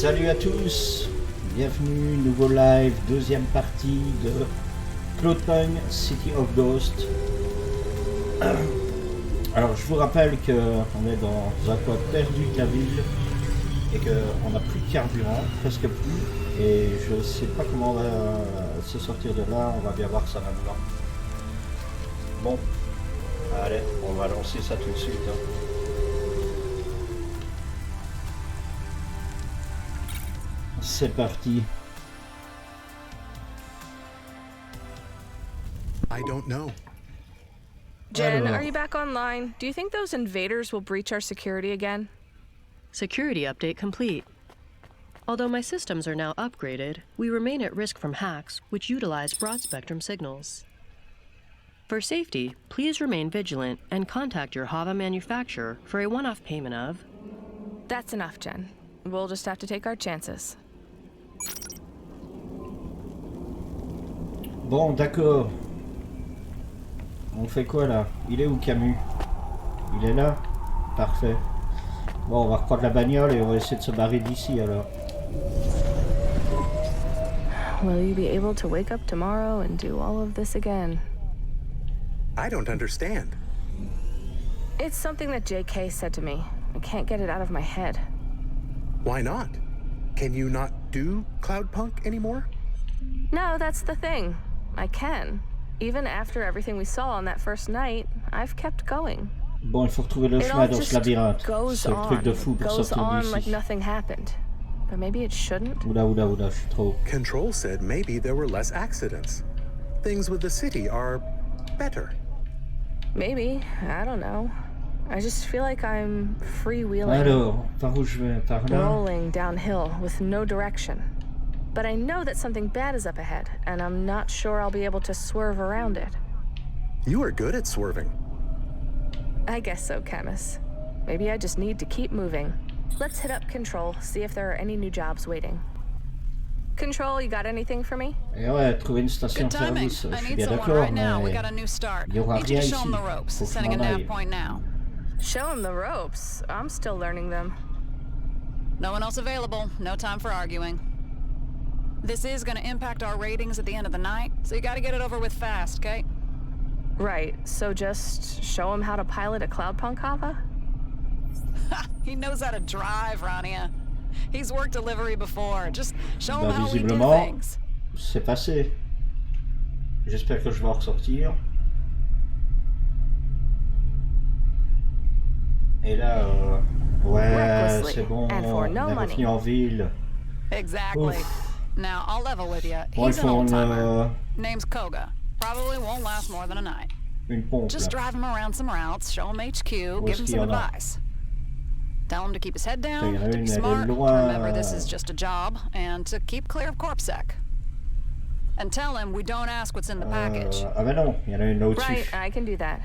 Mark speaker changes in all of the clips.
Speaker 1: Salut à tous, bienvenue, nouveau live, deuxième partie de CLOUDPUNK City of Ghosts. Alors je vous rappelle qu'on est dans un coin perdu de la ville et qu'on n'a plus de carburant, presque plus, et je sais pas comment on va se sortir de là, on va bien voir ça maintenant. Bon, allez, on va lancer ça tout de suite. C'est parti.
Speaker 2: I don't know.
Speaker 3: Jen, are you back online? Do you think those invaders will breach our security again?
Speaker 4: Security update complete. Although my systems are now upgraded, we remain at risk from hacks which utilize broad-spectrum signals. For safety, please remain vigilant and contact your Hava manufacturer for a one-off payment of...
Speaker 3: That's enough, Jen. We'll just have to take our chances.
Speaker 1: Bon, d'accord. On fait quoi là? Il est où Camus? Il est là? Parfait. Bon, on va reprendre la bagnole et on va essayer de se barrer d'ici alors.
Speaker 3: Will you be able to wake up tomorrow and do all of this again?
Speaker 2: I don't understand.
Speaker 3: It's something that JK said to me. I can't get it out of my head.
Speaker 2: Why not? Can you not do CLOUDPUNK anymore?
Speaker 3: No, that's the thing. I can. Even after everything we saw on that first night, I've kept going.
Speaker 1: Bon, il faut retrouver le chemin dans ce labyrinthe. C'est le truc de fou pour sortir d'ici.
Speaker 3: Like nothing happened. But maybe it shouldn't.
Speaker 1: Oula, je suis trop.
Speaker 2: Control said maybe there were less accidents. Things with the city are better.
Speaker 3: Maybe. I don't know. I just feel like I'm freewheeling.
Speaker 1: Alors, par où je vais? Par là?
Speaker 3: Rolling downhill with no direction. But I know that something bad is up ahead, and I'm not sure I'll be able to swerve around it.
Speaker 2: You are good at swerving.
Speaker 3: I guess so, Camus. Maybe I just need to keep moving. Let's hit up Control, see if there are any new jobs waiting. Control, you got anything for me?
Speaker 1: Et ouais, trouver une station service, je suis bien d'accord, mais il y aura rien ici. Faut que je m'en aille.
Speaker 3: Show him the ropes. I'm still learning them.
Speaker 5: No one else available. No time for arguing. This is going to impact our ratings at the end of the night, so you got to get it over with fast, okay?
Speaker 3: Right, so just show him how to pilot a CLOUDPUNK Hava?
Speaker 5: He knows how to drive, Rania. He's worked delivery before. Just show him how we do
Speaker 1: visiblement,
Speaker 5: things.
Speaker 1: c'est passé. J'espère que je vais en ressortir. Et là, ouais, c'est bon, on est revenu en ville.
Speaker 5: Exactly.
Speaker 1: Ouf.
Speaker 5: Now, I'll level with you.
Speaker 1: Bon,
Speaker 5: He's an old-timer.
Speaker 1: une
Speaker 5: Name's Koga. Probably won't last more than a night.
Speaker 1: pompe.
Speaker 5: Just drive him around some routes, show him HQ, give him some advice. Tell him to keep his head down, to be smart, to remember this is just a job, and to keep clear of CorpSec. And tell him we don't ask what's in the package.
Speaker 1: Ah ben non, il y en a une au-dessus.
Speaker 3: Right, I can do that.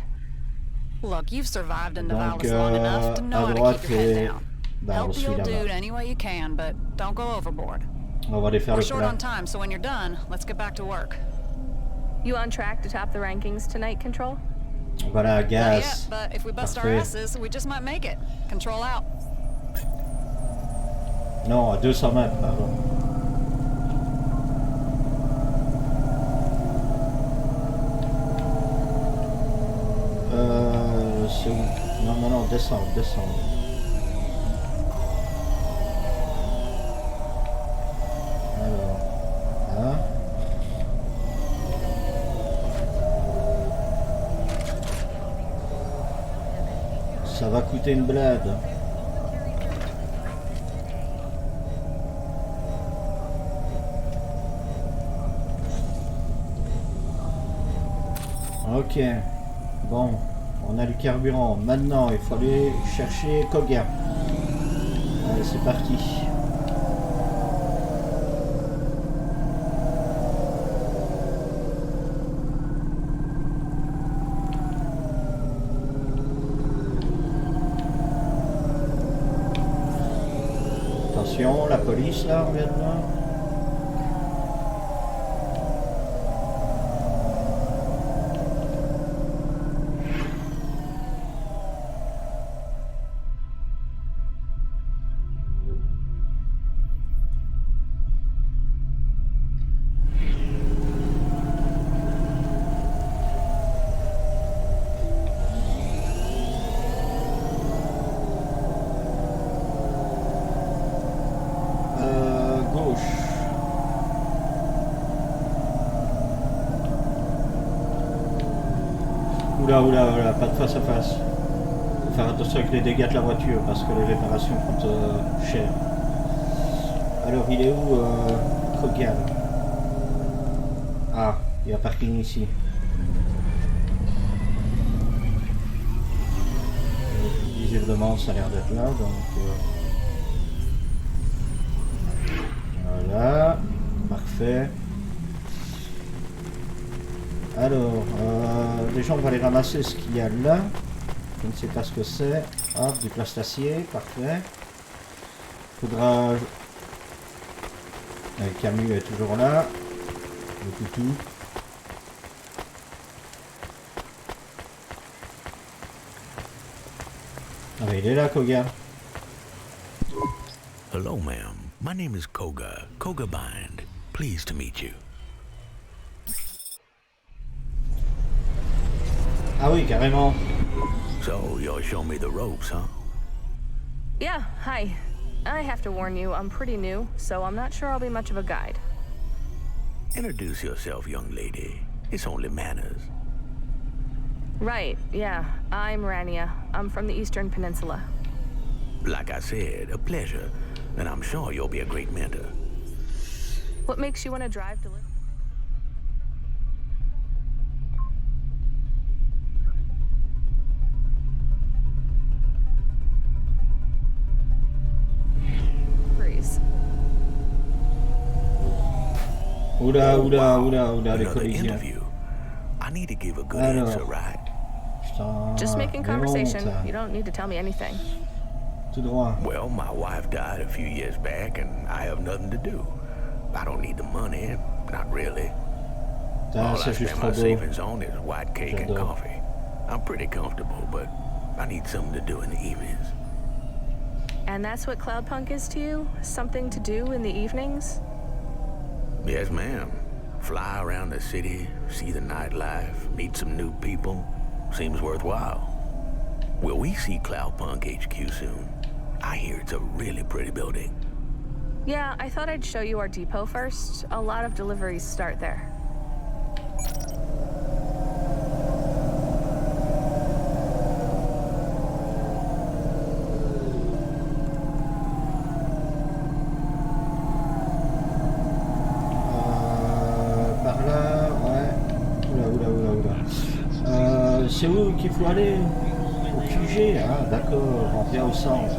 Speaker 5: Look, you've survived in
Speaker 1: Donc,
Speaker 5: Nivalis long enough to know how to keep your head down.
Speaker 1: Bah,
Speaker 5: Help
Speaker 1: on
Speaker 5: the
Speaker 1: suit
Speaker 5: old
Speaker 1: là-bas.
Speaker 5: dude any way you can, but don't go overboard.
Speaker 1: On va aller faire
Speaker 5: We're
Speaker 1: le
Speaker 5: short on
Speaker 1: plein.
Speaker 5: time, so when you're done, let's get back to work.
Speaker 3: You on track to top the rankings tonight, Control?
Speaker 1: Voilà,
Speaker 5: Not yet,
Speaker 1: gaz.
Speaker 5: but if we bust our
Speaker 1: Parfait.
Speaker 5: asses, we just might make it. Control out.
Speaker 1: Non, à 200 mètres, pardon. C'est où? Non, descends. Alors, là. Ça va coûter une blade. Ok, bon, on a le carburant. Maintenant, il faut aller chercher Koga. Allez, c'est parti. Attention, la police là, on vient de là. Oula, pas de face à face. Faut faire attention avec les dégâts de la voiture parce que les réparations coûtent cher. Alors il est où Kogan? Ah, il y a un parking ici. Visiblement ça a l'air d'être là, donc voilà, parfait. Alors, déjà on va aller ramasser ce qu'il y a là. Je ne sais pas ce que c'est. Hop, du plastacier, parfait. Faudra... Le Camus est toujours là. Le toutou. Ah mais il est là, Koga.
Speaker 6: Hello, ma'am. My name is Koga. Koga Bind. Pleased to meet you.
Speaker 1: Ah oui, carrément.
Speaker 6: So, you'll show me the ropes, huh?
Speaker 3: Yeah, hi. I have to warn you, I'm pretty new, so I'm not sure I'll be much of a guide.
Speaker 6: Introduce yourself, young lady. It's only manners.
Speaker 3: Right, yeah. I'm Rania. I'm from the Eastern Peninsula.
Speaker 6: Like I said, a pleasure, and I'm sure you'll be a great mentor.
Speaker 3: What makes you want to drive to live?
Speaker 1: Oula, les
Speaker 6: Another
Speaker 1: collisions.
Speaker 6: interview. I need to give a good answer, right?
Speaker 1: Putain,
Speaker 3: Just making conversation.
Speaker 1: honte.
Speaker 3: You don't need to tell me anything.
Speaker 1: Tout droit.
Speaker 6: Well, my wife died a few years back, and I have nothing to do. I don't need the money, not really.
Speaker 1: Putain,
Speaker 6: All I
Speaker 1: c'est juste
Speaker 6: spend
Speaker 1: trop
Speaker 6: my
Speaker 1: beau.
Speaker 6: savings on is white cake and
Speaker 1: J'adore.
Speaker 6: coffee. I'm pretty comfortable, but I need something to do in the evenings.
Speaker 3: And that's what CLOUDPUNK is to you? Something to do in the evenings?
Speaker 6: Yes, ma'am. Fly around the city, see the nightlife, meet some new people. Seems worthwhile. Will we see CLOUDPUNK HQ soon? I hear it's a really pretty building.
Speaker 3: Yeah, I thought I'd show you our depot first. A lot of deliveries start there.
Speaker 1: Par là, ouais. Oula. C'est où qu'il faut aller? Au QG, ah d'accord, on vient au centre.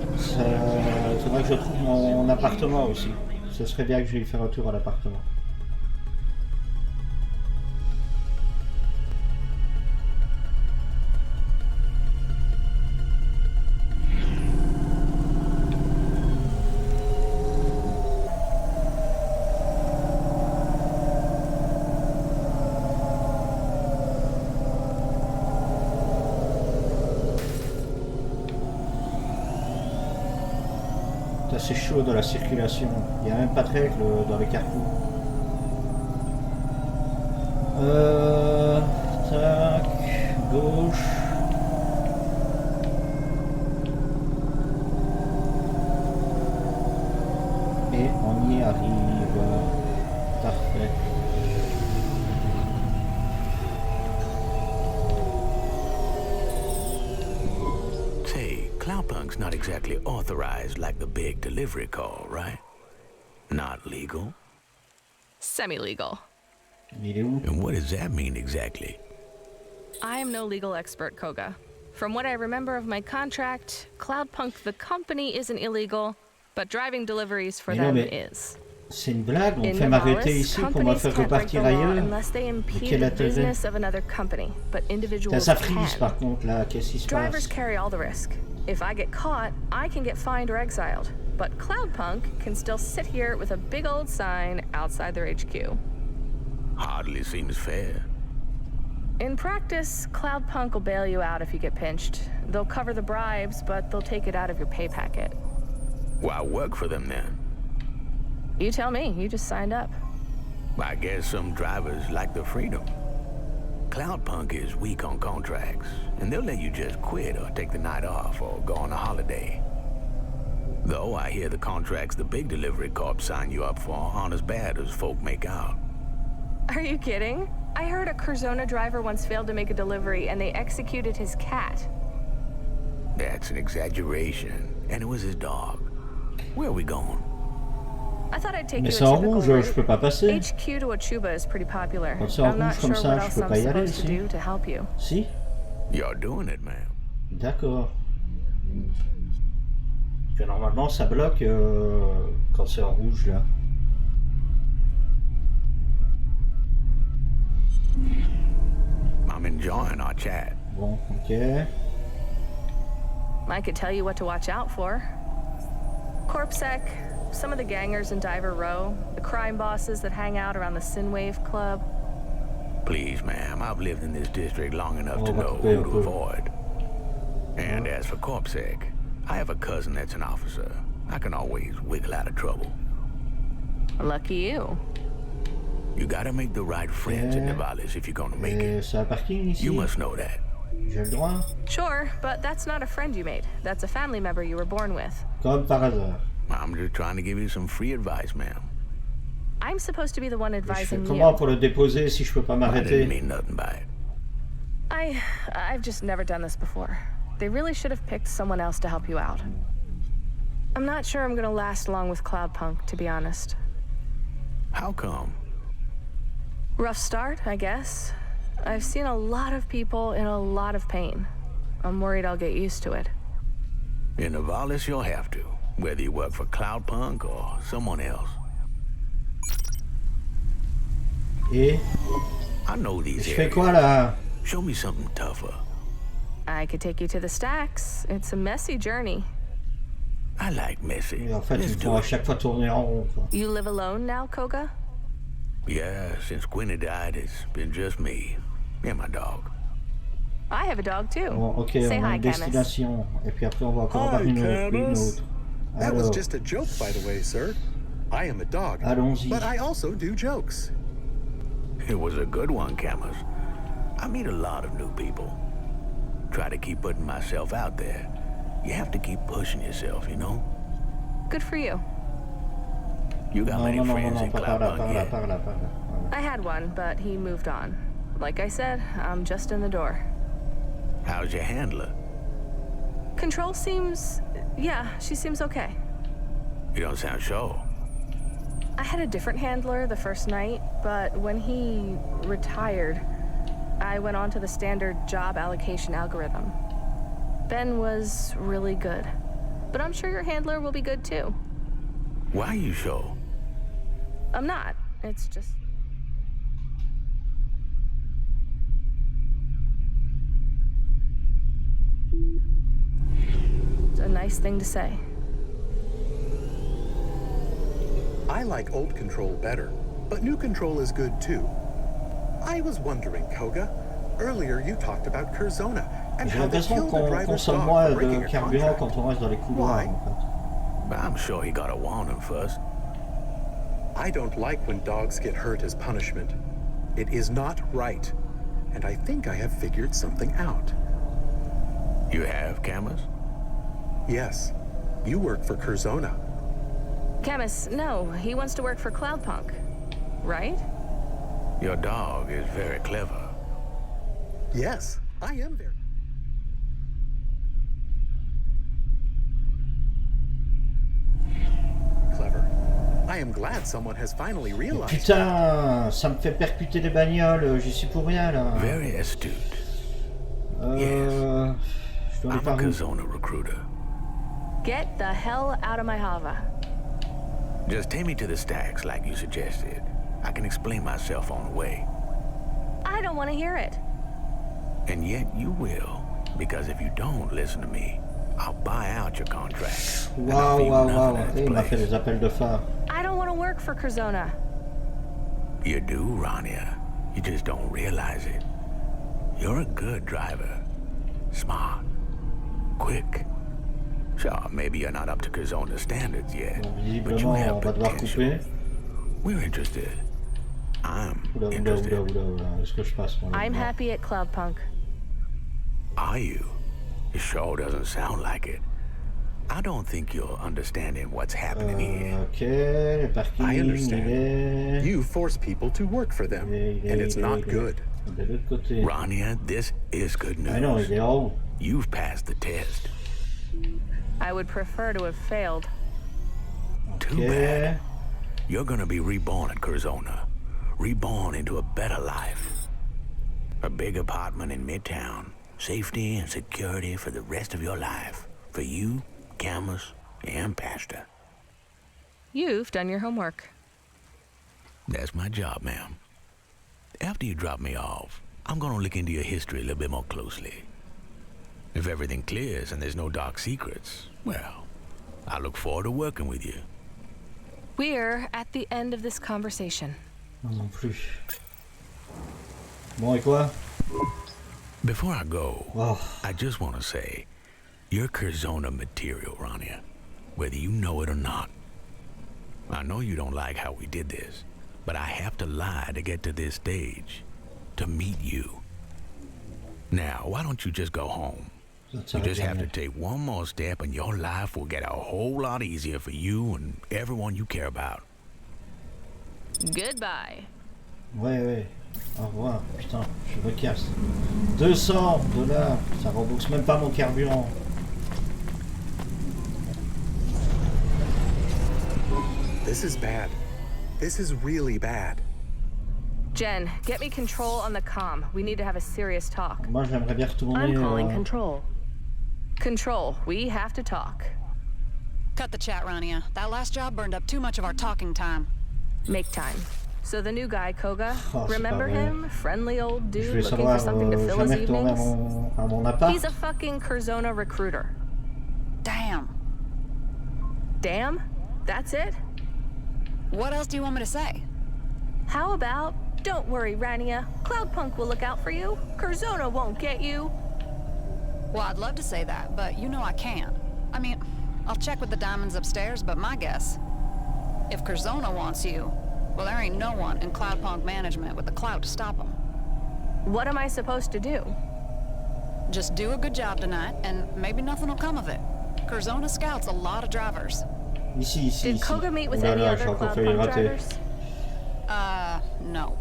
Speaker 1: Il faudrait que je trouve mon appartement aussi. Ce serait bien que j'aille faire un tour à l'appartement. C'est chaud dans la circulation, il n'y a même pas de règles dans les carrefours. Tac, gauche. Et on y arrive. Parfait.
Speaker 6: Say, CLOUDPUNK's not exactly authorized like the big delivery call, right? Not legal?
Speaker 3: Semi-legal.
Speaker 1: Il est où?
Speaker 6: And what does that mean exactly?
Speaker 3: I am no legal expert, Koga. From what I remember of my contract, CLOUDPUNK the company isn't illegal, but driving deliveries for them is.
Speaker 1: C'est une blague, on
Speaker 3: In
Speaker 1: fait m'arrêter
Speaker 3: Navalis,
Speaker 1: ici pour me
Speaker 3: companies
Speaker 1: faire
Speaker 3: can't break the
Speaker 1: repartir
Speaker 3: law
Speaker 1: ailleurs.
Speaker 3: unless they
Speaker 1: Mais
Speaker 3: impede
Speaker 1: quel
Speaker 3: the
Speaker 1: intérêt?
Speaker 3: business of another company, but individuals
Speaker 1: Ça freeze
Speaker 3: can.
Speaker 1: par contre là, qu'est-ce qui se
Speaker 3: Drivers
Speaker 1: passe?
Speaker 3: carry all the risk. If I get caught, I can get fined or exiled. But CLOUDPUNK can still sit here with a big old sign outside their HQ.
Speaker 6: Hardly seems fair.
Speaker 3: In practice, CLOUDPUNK will bail you out if you get pinched. They'll cover the bribes, but they'll take it out of your pay packet.
Speaker 6: Why work for them then?
Speaker 3: You tell me, you just signed up.
Speaker 6: I guess some drivers like the freedom. CLOUDPUNK is weak on contracts, and they'll let you just quit or take the night off or go on a holiday. Though I hear the contracts the big delivery corps sign you up for aren't as bad as folk make out.
Speaker 3: Are you kidding? I heard a Curzona driver once failed to make a delivery and they executed his cat.
Speaker 6: That's an exaggeration. And it was his dog. Where are we going?
Speaker 3: I thought I'd take
Speaker 1: Mais
Speaker 3: you
Speaker 1: c'est
Speaker 3: a
Speaker 1: en
Speaker 3: typical
Speaker 1: rouge, je peux pas
Speaker 3: route.
Speaker 1: passer.
Speaker 3: HQ to Achuba is pretty popular.
Speaker 1: Quand c'est en
Speaker 3: I'm not
Speaker 1: rouge comme
Speaker 3: sure
Speaker 1: ça,
Speaker 3: what
Speaker 1: je
Speaker 3: else
Speaker 1: peux
Speaker 3: I'm
Speaker 1: pas y aller
Speaker 3: supposed to
Speaker 1: ici.
Speaker 3: do to help you.
Speaker 1: Si?
Speaker 6: You're doing it, man.
Speaker 1: D'accord. Que normalement ça bloque quand c'est en rouge là.
Speaker 6: I'm enjoying our chat.
Speaker 1: Bon, ok.
Speaker 3: I could tell you what to watch out for. Corpsec, some of the gangers in Diver Row, the crime bosses that hang out around the Synwave Club.
Speaker 6: Please, ma'am, I've lived in this district long enough to know who to avoid. And as for Corpsec, I have a cousin that's an officer. I can always wiggle out of trouble.
Speaker 3: Lucky you.
Speaker 6: You gotta make the right friends in Navalis if you're gonna make it.
Speaker 1: C'est un parking ici?
Speaker 6: You must know that.
Speaker 1: J'ai le droit?
Speaker 3: Sure, but that's not a friend you made. That's a family member you were born with.
Speaker 1: Comme par hasard.
Speaker 6: I'm just trying to give you some free advice, ma'am.
Speaker 3: I'm supposed to be the one
Speaker 1: Je fais
Speaker 3: advising
Speaker 1: comment
Speaker 3: you.
Speaker 1: pour le déposer si je peux pas
Speaker 6: I didn't
Speaker 1: m'arrêter?
Speaker 6: mean nothing by it.
Speaker 3: I've just never done this before. They really should have picked someone else to help you out. I'm not sure I'm gonna last long with CLOUDPUNK, to be honest.
Speaker 6: How come?
Speaker 3: Rough start, I guess. I've seen a lot of people in a lot of pain. I'm worried I'll get used to it.
Speaker 6: In Navalis, you'll have to, whether you work for CLOUDPUNK or someone else.
Speaker 1: Et
Speaker 6: I know these
Speaker 1: je fais
Speaker 6: areas.
Speaker 1: quoi là?
Speaker 6: Show me something tougher.
Speaker 3: I could take you to the stacks. It's a messy journey.
Speaker 6: I like messy.
Speaker 1: Et en fait,
Speaker 6: Let's
Speaker 1: il
Speaker 6: do
Speaker 1: faut à
Speaker 6: it.
Speaker 1: chaque fois tourner en rond, quoi.
Speaker 3: You live alone now, Koga?
Speaker 6: Yeah, since Quinny died, it's been just me and my dog.
Speaker 3: I have a dog too.
Speaker 1: Bon, ok,
Speaker 3: Say
Speaker 1: on a
Speaker 3: hi,
Speaker 1: une
Speaker 3: Camus.
Speaker 1: destination. Et puis après, on va encore voir
Speaker 2: Hi,
Speaker 1: une autre.
Speaker 2: Camus. That was
Speaker 1: Alors,
Speaker 2: just a joke, by the way, sir. I am a dog,
Speaker 1: allons-y.
Speaker 2: but I also do jokes.
Speaker 6: It was a good one, Camus. I meet a lot of new people. Try to keep putting myself out there. You have to keep pushing yourself, you know?
Speaker 3: Good for you.
Speaker 6: You got
Speaker 1: Non,
Speaker 6: many
Speaker 1: non, non, non,
Speaker 6: friends
Speaker 1: non,
Speaker 6: in
Speaker 1: pas par là,
Speaker 6: CLOUDPUNK
Speaker 1: par là,
Speaker 6: yet?
Speaker 1: par là, par là. Voilà.
Speaker 3: I had one, but he moved on. Like I said, I'm just in the door.
Speaker 6: How's your handler?
Speaker 3: Control seems... yeah, she seems okay.
Speaker 6: You don't sound sure.
Speaker 3: I had a different handler the first night, but when he retired, I went on to the standard job allocation algorithm. Ben was really good, but I'm sure your handler will be good too.
Speaker 6: Why are you sure?
Speaker 3: I'm not. It's just... it's a nice thing to say.
Speaker 2: I like old control better, but new control is good too. I was wondering, Koga, earlier you talked about Curzona and
Speaker 1: J'ai
Speaker 2: how they
Speaker 1: l'impression
Speaker 2: killed the
Speaker 1: qu'on
Speaker 2: driver's
Speaker 1: consomme
Speaker 2: dog
Speaker 1: moins
Speaker 2: for breaking
Speaker 1: de
Speaker 2: a
Speaker 1: carburant
Speaker 2: contract.
Speaker 1: quand on reste dans les couloirs,
Speaker 2: Why?
Speaker 1: en fait.
Speaker 6: But I'm sure he got a warning first.
Speaker 2: I don't like when dogs get hurt as punishment. It is not right, and I think I have figured something out.
Speaker 6: You have, Camus?
Speaker 2: Yes, you work for Curzona.
Speaker 3: Camus, no, he wants to work for CLOUDPUNK, right?
Speaker 6: Your dog is very clever.
Speaker 2: Yes, I am very... clever. I am glad someone has finally realized that.
Speaker 1: Putain, ça me fait percuter les bagnoles, j'y suis pour rien là.
Speaker 6: Very astute.
Speaker 1: Je dois aller
Speaker 6: I'm a
Speaker 1: par où?
Speaker 6: Curzona recruiter.
Speaker 3: Get the hell out of my hava.
Speaker 6: Just take me to the stacks like you suggested. I can explain myself on the way.
Speaker 3: I don't want to hear it.
Speaker 6: And yet you will, because if you don't listen to me, I'll buy out your contract. and I'll
Speaker 1: Waouh,
Speaker 6: leave
Speaker 1: waouh,
Speaker 6: nothing
Speaker 1: waouh.
Speaker 6: in its
Speaker 1: Il m'a fait
Speaker 6: place.
Speaker 1: des appels de phare.
Speaker 3: I don't want to work for Curzona.
Speaker 6: You do, Rania. You just don't realize it. You're a good driver. Smart. Quick. Sure, maybe you're not up to Curzona's standards yet,
Speaker 1: Bon,
Speaker 6: but you
Speaker 1: visiblement,
Speaker 6: have
Speaker 1: on va devoir
Speaker 6: potential.
Speaker 1: couper.
Speaker 6: We're interested. I'm
Speaker 1: Oula, oula,
Speaker 6: interested.
Speaker 1: oula, oula, oula. Est-ce que je passe moi, là,
Speaker 3: I'm
Speaker 1: dedans?
Speaker 3: happy at CLOUDPUNK.
Speaker 6: Are you? It sure doesn't sound like it. I don't think you're understanding what's happening here.
Speaker 1: Ok, le parking,
Speaker 2: I understand.
Speaker 1: il est...
Speaker 2: You force people to work for them, and it's not good.
Speaker 1: De l'autre côté.
Speaker 6: Rania, this is good news.
Speaker 1: Ah non, il est en haut.
Speaker 6: You've passed the test.
Speaker 3: I would prefer to have failed.
Speaker 6: Too bad. You're gonna be reborn at Curzona. Reborn into a better life. A big apartment in Midtown. Safety and security for the rest of your life. For you, Camus, and Pastor.
Speaker 3: You've done your homework.
Speaker 6: That's my job, ma'am. After you drop me off, I'm gonna look into your history a little bit more closely. If everything clears and there's no dark secrets, well, I look forward to working with you.
Speaker 3: We're at the end of this conversation.
Speaker 1: Non plus. Bon, et quoi?
Speaker 6: Before I go,
Speaker 1: Oh.
Speaker 6: I just want to say, you're Curzona material, Rania, whether you know it or not. I know you don't like how we did this, but I have to lie to get to this stage, to meet you. Now, why don't you just go home? You just have to take one more step and your life will get a whole lot easier for you and everyone you care about.
Speaker 3: Goodbye.
Speaker 1: Ouais, ouais. Au revoir. Putain, je me casse. $200. Ça rembourse même pas mon carburant.
Speaker 2: This is bad. This is really bad.
Speaker 3: Jen, get me control on the comm. We need to have a serious talk.
Speaker 1: Moi, j'aimerais bien retourner...
Speaker 4: I'm calling control.
Speaker 3: Control, we have to talk.
Speaker 5: Cut the chat, Rania. That last job burned up too much of our talking time.
Speaker 3: Make time. So the new guy, Koga,
Speaker 1: Oh, c'est
Speaker 3: remember
Speaker 1: pas vrai.
Speaker 3: him? Friendly old
Speaker 1: Je
Speaker 3: dude
Speaker 1: vais
Speaker 3: looking
Speaker 1: savoir
Speaker 3: for something to fill his
Speaker 1: jamais retourner
Speaker 3: evenings?
Speaker 1: à mon appart.
Speaker 3: He's a fucking Curzona recruiter.
Speaker 5: Damn.
Speaker 3: Damn? That's it?
Speaker 5: What else do you want me to say?
Speaker 3: How about, don't worry, Rania. CLOUDPUNK will look out for you. Curzona won't get you.
Speaker 5: Well, I'd love to say that, but you know I can't. I mean, I'll check with the diamonds upstairs, but my guess, if Curzona wants you, well, there ain't no one in CLOUDPUNK management with the clout to stop them.
Speaker 3: What am I supposed to do?
Speaker 5: Just do a good job tonight, and maybe nothing will come of it. Curzona scouts a lot of drivers.
Speaker 1: Ici, ici,
Speaker 3: Did
Speaker 1: ici.
Speaker 3: Koga meet with
Speaker 1: Oh là
Speaker 3: any
Speaker 1: là,
Speaker 3: other
Speaker 1: j'ai encore failli
Speaker 3: CLOUDPUNK
Speaker 1: rater.
Speaker 3: drivers?
Speaker 5: No.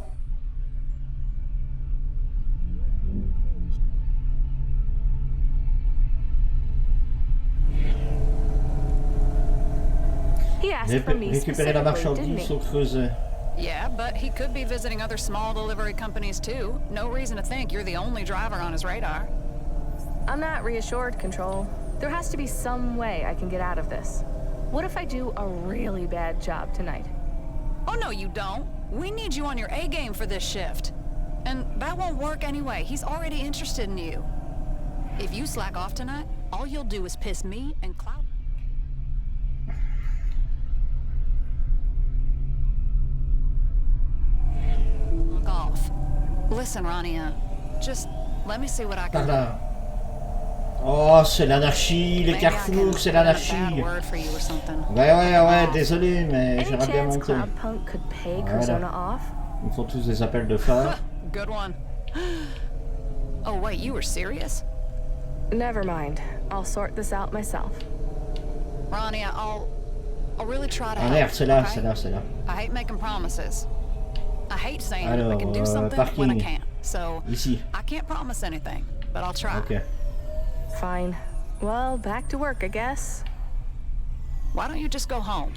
Speaker 3: He asked for me
Speaker 1: Récupérer la
Speaker 3: specifically, didn't
Speaker 1: marchandise
Speaker 3: he?
Speaker 1: au creuset.
Speaker 5: Yeah, but he could be visiting other small delivery companies too. No reason to think you're the only driver on his radar.
Speaker 3: I'm not reassured, Control. There has to be some way I can get out of this. What if I do a really bad job tonight?
Speaker 5: Oh, no, you don't. We need you on your A game for this shift. And that won't work anyway. He's already interested in you. If you slack off tonight, all you'll do is piss me and Cloud. Fuck off. Listen, Rania, just let me see what I
Speaker 1: Par
Speaker 5: can do.
Speaker 1: là. Oh, c'est l'anarchie, les
Speaker 5: Maybe I can
Speaker 1: carrefours, c'est
Speaker 5: put in a
Speaker 1: l'anarchie.
Speaker 5: bad word for you or something.
Speaker 1: Ouais, désolé, mais
Speaker 3: Any
Speaker 1: j'aimerais bien
Speaker 3: chance
Speaker 1: monter.
Speaker 3: CLOUDPUNK could pay
Speaker 1: Voilà.
Speaker 3: Curzona off?
Speaker 1: Ils me font tous des appels de phare.
Speaker 5: Good one. Oh, wait, you were serious?
Speaker 3: Never mind. I'll sort this out myself.
Speaker 5: Rania, I'll really try to
Speaker 1: Ah
Speaker 5: help.
Speaker 1: merde, c'est là,
Speaker 5: okay?
Speaker 1: c'est là, c'est là.
Speaker 5: I hate making promises. I hate saying I
Speaker 1: Alors,
Speaker 5: can do something when I
Speaker 1: parking.
Speaker 5: can't. So
Speaker 1: Ici.
Speaker 5: I can't promise anything, but I'll try.
Speaker 1: Ok.
Speaker 3: Fine. Well, back to work, I guess.
Speaker 5: Why don't you just go home?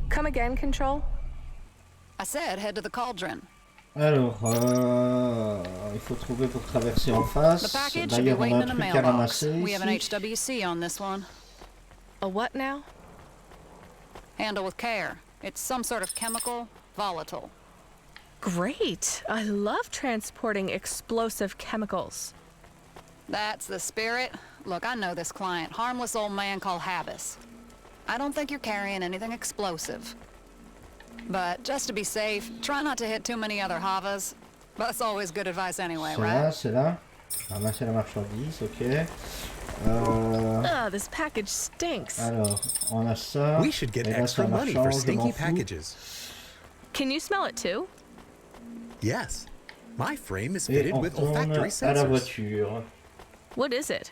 Speaker 3: Come again, Control?
Speaker 5: I said head to the cauldron.
Speaker 1: Alors, il faut trouver pour traverser en
Speaker 5: The
Speaker 1: face.
Speaker 5: package should be
Speaker 1: D'ailleurs, on a
Speaker 5: waiting
Speaker 1: un
Speaker 5: in a
Speaker 1: truc à
Speaker 5: mailbox.
Speaker 1: ramasser
Speaker 5: We have an
Speaker 1: ici.
Speaker 5: HWC on this one.
Speaker 3: A what now?
Speaker 5: Handle with care. It's some sort of chemical, volatile.
Speaker 3: Great. I love transporting explosive chemicals.
Speaker 5: That's the spirit. Look, I know this client. Harmless old man called Habis. I don't think you're carrying anything explosive. But just to be safe, try not to hit too many other Havas. That's always good advice anyway,
Speaker 1: C'est là,
Speaker 5: right?
Speaker 1: c'est là. Ramasser la marchandise, ok.
Speaker 3: This package stinks.
Speaker 1: Alors, on a ça.
Speaker 2: We should get
Speaker 1: Et là,
Speaker 2: extra
Speaker 1: ça
Speaker 2: money
Speaker 1: marchand,
Speaker 2: for
Speaker 1: je m'en
Speaker 2: stinky
Speaker 1: fous.
Speaker 2: packages.
Speaker 3: Can you smell it too?
Speaker 2: Yes. My frame is
Speaker 1: Et
Speaker 2: fitted
Speaker 1: on
Speaker 2: with
Speaker 1: tourne
Speaker 2: olfactory
Speaker 1: à la
Speaker 2: sensors.
Speaker 1: voiture.
Speaker 3: What is it?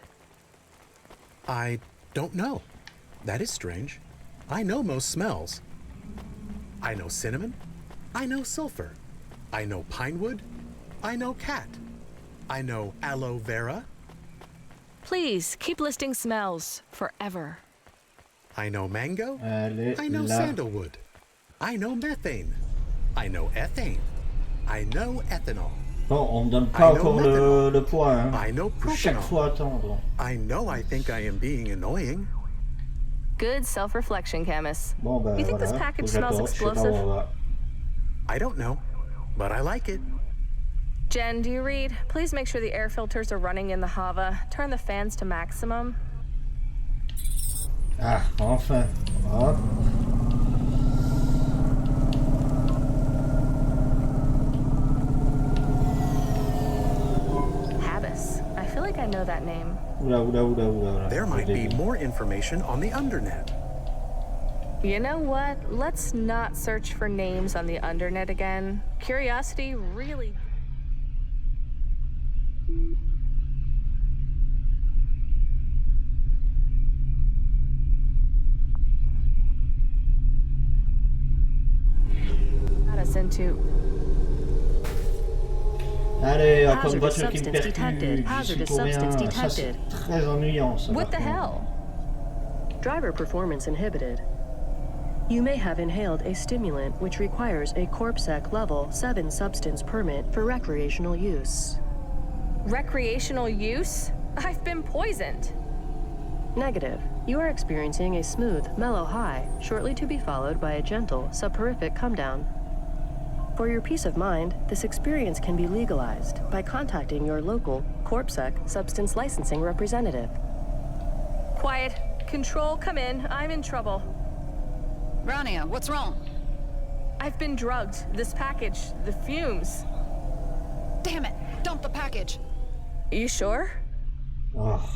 Speaker 2: I don't know. That is strange. I know most smells. I know cinnamon. I know sulfur. I know pine wood. I know cat. I know aloe vera.
Speaker 3: Please, keep listing smells forever.
Speaker 2: I know mango.
Speaker 1: Allez,
Speaker 2: I know
Speaker 1: là.
Speaker 2: sandalwood. I know methane. I know ethane. I know ethanol.
Speaker 1: Bon, on me donne pas encore le poids, hein.
Speaker 2: I know
Speaker 1: Faut chaque
Speaker 2: propanol.
Speaker 1: fois attendre.
Speaker 2: I know I think I am being annoying.
Speaker 3: Good self-reflection, Camus.
Speaker 1: Bon, ben
Speaker 3: You think
Speaker 1: voilà.
Speaker 3: this package
Speaker 1: Faut que
Speaker 3: smells
Speaker 1: j'attende, je sais pas
Speaker 3: explosive?
Speaker 1: où on va.
Speaker 2: I don't know, but I like it.
Speaker 3: Jen, do you read? Please make sure the air filters are running in the Hava. Turn the fans to maximum.
Speaker 1: Ah, enfin. Hop.
Speaker 3: Habis. I feel like I know that name.
Speaker 1: Oula.
Speaker 2: There might be more information on the Undernet.
Speaker 3: You know what? Let's not search for names on the Undernet again. Curiosity really... got us into...
Speaker 1: Allez, encore une
Speaker 4: Hazardous
Speaker 1: voiture qui me
Speaker 4: substance detected.
Speaker 1: percute. Je suis
Speaker 4: Hazardous substance
Speaker 1: coréen. Ça, c'est
Speaker 4: detected.
Speaker 1: très ennuyant, ça.
Speaker 3: What the
Speaker 1: par contre.
Speaker 3: hell?
Speaker 4: Driver performance inhibited. You may have inhaled a stimulant which requires a CorpSec Level 7 substance permit for recreational use.
Speaker 3: Recreational use? I've been poisoned.
Speaker 4: Negative. You are experiencing a smooth, mellow high, shortly to be followed by a gentle, soporific come-down. For your peace of mind, this experience can be legalized by contacting your local CorpSec substance licensing representative.
Speaker 3: Quiet. Control, come in. I'm in trouble.
Speaker 5: Rania, what's wrong?
Speaker 3: I've been drugged. This package, the fumes.
Speaker 5: Damn it! Dump the package!
Speaker 3: You sure?
Speaker 1: Oh.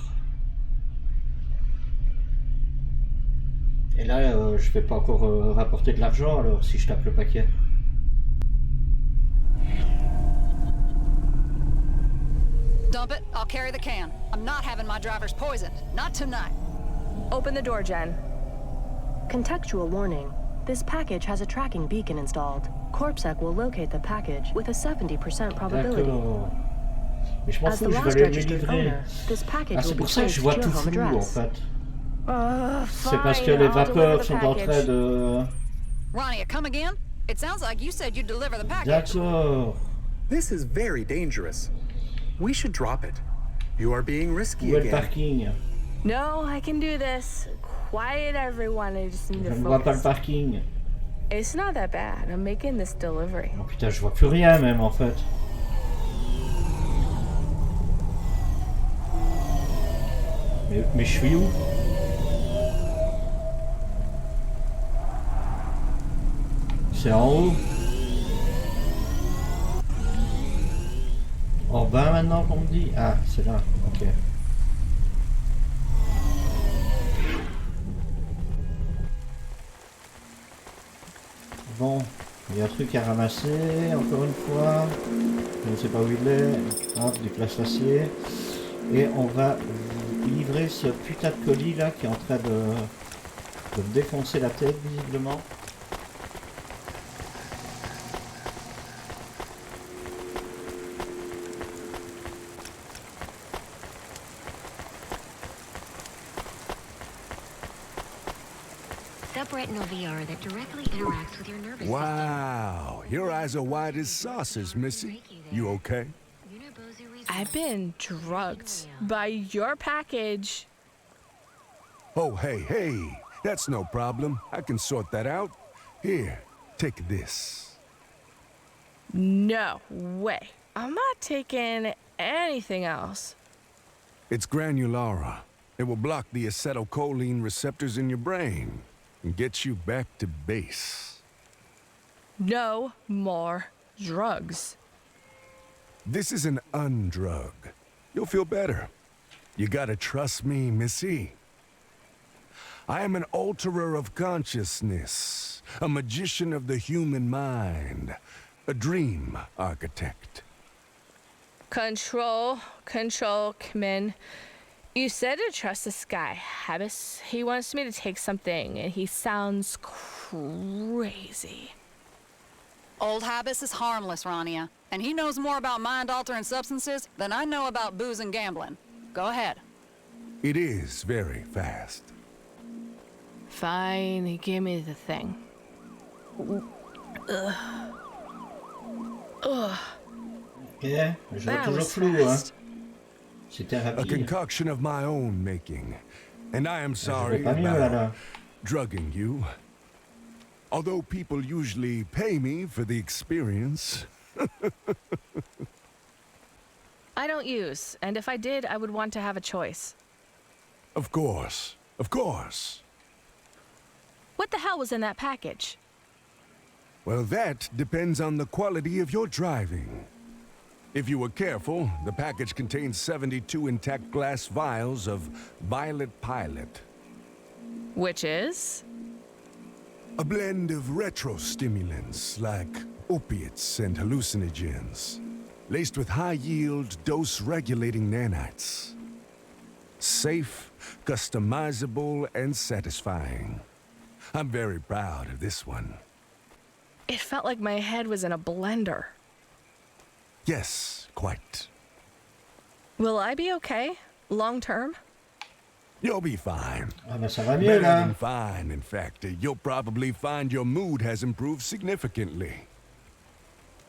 Speaker 1: Et là, je vais pas encore rapporter de l'argent alors si je tape le paquet.
Speaker 5: Dump it, I'll carry the can. I'm not having my drivers poisoned. Not tonight.
Speaker 3: Open the door, Jen.
Speaker 4: Contextual warning. This package has a tracking beacon installed. CorpSec will locate the package with a 70% probability.
Speaker 1: D'accord. Mais je m'en
Speaker 4: As the
Speaker 1: fous, je vais
Speaker 4: last
Speaker 1: aller lui
Speaker 4: registered
Speaker 1: livrer.
Speaker 4: owner, this package
Speaker 1: Ah,
Speaker 4: will
Speaker 1: c'est
Speaker 4: be
Speaker 1: pour ça que
Speaker 4: placed
Speaker 1: je
Speaker 4: to
Speaker 1: vois
Speaker 4: your
Speaker 1: tout
Speaker 4: home
Speaker 1: flou en
Speaker 4: address.
Speaker 1: fait. C'est parce que
Speaker 3: Fine,
Speaker 1: les
Speaker 3: I'll deliver
Speaker 1: vapeurs
Speaker 3: the
Speaker 1: sont en train
Speaker 3: package.
Speaker 1: de...
Speaker 5: Rania, come again? It sounds like you said you'd deliver the package.
Speaker 1: D'accord.
Speaker 2: This is very dangerous. We should drop it. You are being risky
Speaker 1: Où est le
Speaker 2: again.
Speaker 1: parking?
Speaker 3: No, I can do this. Quiet, everyone. I just need
Speaker 1: Je
Speaker 3: to
Speaker 1: ne vois pas le
Speaker 3: focus.
Speaker 1: parking.
Speaker 3: It's not that bad. I'm making this delivery.
Speaker 1: Oh putain, je vois plus rien même en fait. Mais je suis où? C'est en haut. En bas maintenant qu'on me dit? Ah, c'est là, ok. Bon, il y a un truc à ramasser, encore une fois. Je ne sais pas où il est. Hop, du place-acier. Et on va livrer ce putain de colis là qui est en train de me défoncer la tête visiblement.
Speaker 7: Subretinal VR that directly interacts with your nervous
Speaker 8: Wow, your eyes are wide as saucers, Missy. You okay?
Speaker 7: system.
Speaker 3: I've been drugged by your package.
Speaker 8: Oh, hey, that's no problem. I can sort that out. Here, take this.
Speaker 3: No way. I'm not taking anything else.
Speaker 8: It's Granulara. It will block the acetylcholine receptors in your brain and get you back to base.
Speaker 3: No more drugs.
Speaker 8: This is an undrug. You'll feel better. You gotta trust me, Missy. I am an alterer of consciousness, a magician of the human mind, a dream architect.
Speaker 3: Control, come in. You said to trust this guy, Habis. He wants me to take something, and he sounds crazy.
Speaker 5: Old Habis is harmless, Rania, and he knows more about mind-altering substances than I know about booze and gambling. Go ahead.
Speaker 8: It is very fast.
Speaker 3: Fine, give me the thing. Ugh. Ugh.
Speaker 1: Ok, je vois toujours flou, hein. C'était
Speaker 8: A
Speaker 1: rapide.
Speaker 8: concoction of my own making. And I am sorry
Speaker 1: pas mieux, là, là.
Speaker 8: about drugging you. Although people usually pay me for the experience.
Speaker 3: I don't use, and if I did, I would want to have a choice.
Speaker 8: Of course. Of course.
Speaker 3: What the hell was in that package?
Speaker 8: Well, that depends on the quality of your driving. If you were careful, the package contains 72 intact glass vials of Violet Pilot.
Speaker 3: Which is?
Speaker 8: A blend of retro-stimulants like opiates and hallucinogens, laced with high-yield, dose-regulating nanites. Safe, customizable, and satisfying. I'm very proud of this one.
Speaker 3: It felt like my head was in a blender.
Speaker 8: Yes, quite.
Speaker 3: Will I be okay? Long term?
Speaker 8: You'll be fine.
Speaker 1: Ah bah ça va mieux,
Speaker 8: Better
Speaker 1: là.
Speaker 8: than fine, in fact. You'll probably find your mood has improved significantly.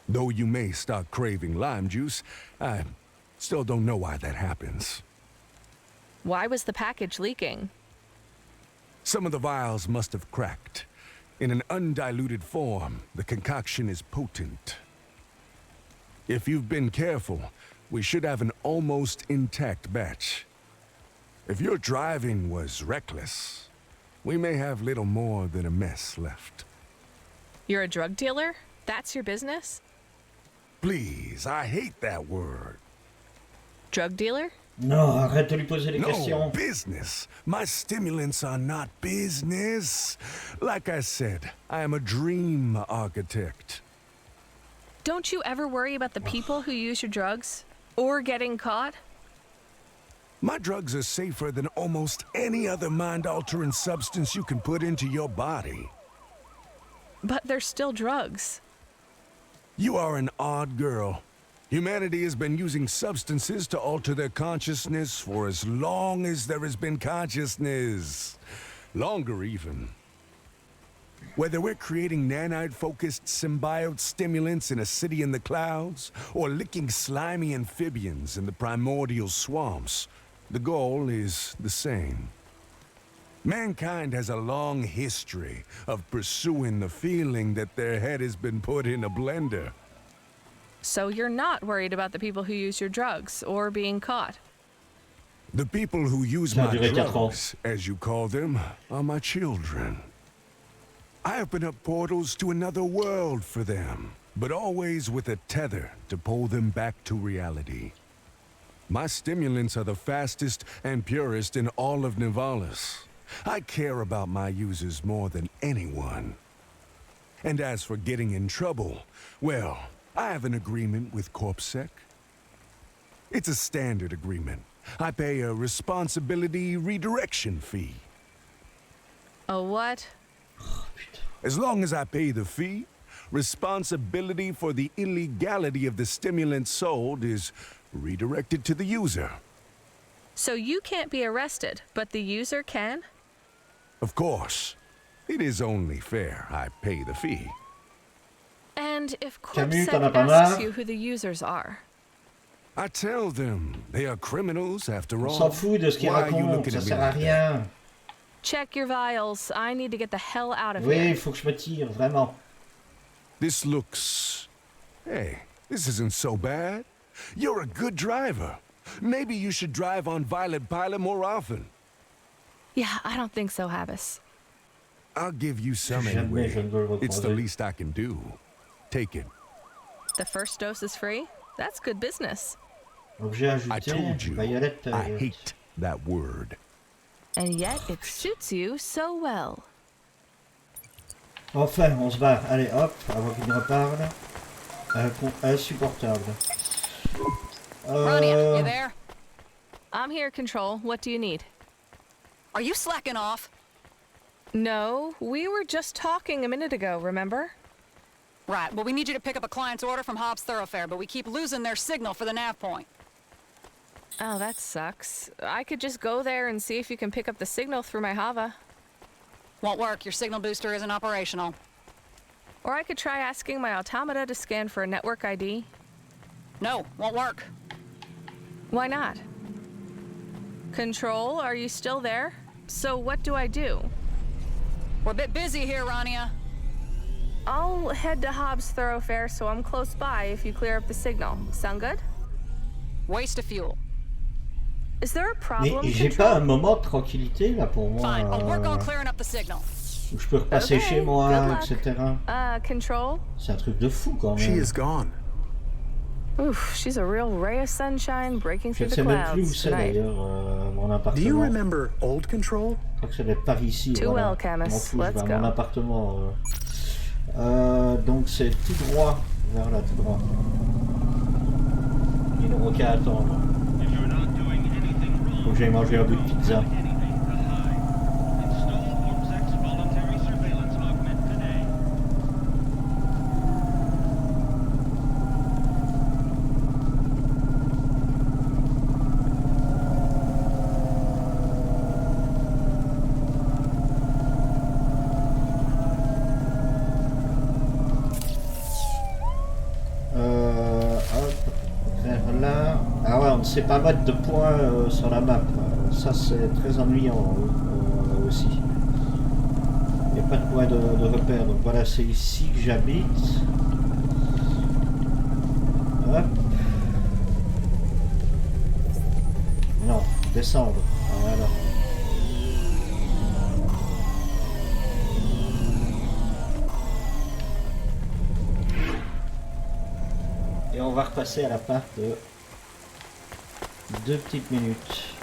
Speaker 8: Though you may start craving lime juice, I still don't know why that happens.
Speaker 3: Why was the package leaking?
Speaker 8: Some of the vials must have cracked. In an undiluted form, the concoction is potent. If you've been careful, we should have an almost intact batch. If your driving was reckless, we may have little more than a mess left.
Speaker 3: You're a drug dealer? That's your business?
Speaker 8: Please, I hate that word.
Speaker 3: Drug dealer?
Speaker 1: Non, arrête de lui poser des
Speaker 8: No,
Speaker 1: questions.
Speaker 8: business. My stimulants are not business. Like I said, I am a dream architect.
Speaker 3: Don't you ever worry about the people who use your drugs? Or getting caught?
Speaker 8: My drugs are safer than almost any other mind-altering substance you can put into your body.
Speaker 3: But they're still drugs.
Speaker 8: You are an odd girl. Humanity has been using substances to alter their consciousness for as long as there has been consciousness. Longer, even. Whether we're creating nanite-focused symbiote stimulants in a city in the clouds, or licking slimy amphibians in the primordial swamps, the goal is the same. Mankind has a long history of pursuing the feeling that their head has been put in a blender.
Speaker 3: So you're not worried about the people who use your drugs or being caught?
Speaker 8: The people who use
Speaker 1: Ça a
Speaker 8: my
Speaker 1: duré 4 ans.
Speaker 8: drugs, as you call them, are my children. I open up portals to another world for them, but always with a tether to pull them back to reality. My stimulants are the fastest and purest in all of Nivalis. I care about my users more than anyone. And as for getting in trouble, well, I have an agreement with CorpSec. It's a standard agreement. I pay a responsibility redirection fee.
Speaker 3: A what?
Speaker 8: As long as I pay the fee, responsibility for the illegality of the stimulant sold is redirected to the user.
Speaker 3: So you can't be arrested, but the user can?
Speaker 8: Of course. It is only fair I pay the fee.
Speaker 3: And if
Speaker 1: Camus, t'en as
Speaker 3: CorpSec
Speaker 1: pas
Speaker 3: asks
Speaker 1: marre?
Speaker 3: you who the users are?
Speaker 8: I tell them they are criminals after
Speaker 1: On
Speaker 8: all.
Speaker 1: s'en fout de ce qu'il
Speaker 8: Why are you
Speaker 1: raconte,
Speaker 8: looking
Speaker 1: ça
Speaker 8: at me
Speaker 1: sert à
Speaker 8: like that?
Speaker 1: rien.
Speaker 3: Check your vials. I need to get the hell out of
Speaker 1: Oui,
Speaker 3: here.
Speaker 1: il faut que je me tire, vraiment.
Speaker 8: This looks... Hey, this isn't so bad. You're a good driver. Maybe you should drive on Violet Pilot more often.
Speaker 3: Yeah, I don't think so, Habis.
Speaker 8: I'll give you some
Speaker 1: Jamais
Speaker 8: anyway.
Speaker 1: je ne veux le
Speaker 8: It's the
Speaker 1: recroiser.
Speaker 8: least I can do. Take it.
Speaker 3: The first dose is free? That's good business.
Speaker 8: I
Speaker 1: Objet ajouté,
Speaker 8: told you,
Speaker 1: Violet.
Speaker 8: I hate that word.
Speaker 3: And yet it suits you so well.
Speaker 1: Enfin, on se barre. Allez, hop, avant qu'il me reparle. Insupportable.
Speaker 5: Rania, you there?
Speaker 3: I'm here, Control. What do you need?
Speaker 5: Are you slacking off?
Speaker 3: No, we were just talking a minute ago, remember?
Speaker 5: Right, well, we need you to pick up a client's order from Hobbs Thoroughfare, but we keep losing their signal for the nav point.
Speaker 3: Oh, that sucks. I could just go there and see if you can pick up the signal through my Hava.
Speaker 5: Won't work, your signal booster isn't operational.
Speaker 3: Or I could try asking my automata to scan for a network ID.
Speaker 5: No, won't work.
Speaker 3: Why not? Control, are you still there? So what do I do?
Speaker 5: We're a bit busy here, Rania.
Speaker 3: I'll head to Hobbs Thoroughfare so I'm close by if you clear up the signal. Sound good?
Speaker 5: Waste of fuel.
Speaker 3: Is there a problem?
Speaker 1: Mais j'ai pas un moment de tranquillité là pour moi.
Speaker 5: Fine, I'll work on clearing up the signal.
Speaker 1: Où je peux repasser chez moi, etc.
Speaker 3: Control?
Speaker 1: C'est un truc de fou quand même.
Speaker 2: She is gone.
Speaker 3: Oof, she's a real ray of sunshine breaking through the clouds.
Speaker 1: Je ne sais même plus où c'est d'ailleurs mon appartement.
Speaker 2: Do you remember old Control?
Speaker 1: Je crois que ça doit être par ici.
Speaker 3: Too
Speaker 1: voilà.
Speaker 3: well, Camus. Let's go.
Speaker 1: Mon appartement. Donc c'est tout droit, vers là, tout droit. Il n'y a aucun à attendre. Faut que j'aille manger un bout de pizza. C'est pas mettre de points sur la map. Ça c'est très ennuyant aussi. Il n'y a pas de points de repère. Donc voilà, c'est ici que j'habite. Hop. Non, descendre. Voilà. Et on va repasser à la part de 2 petites minutes.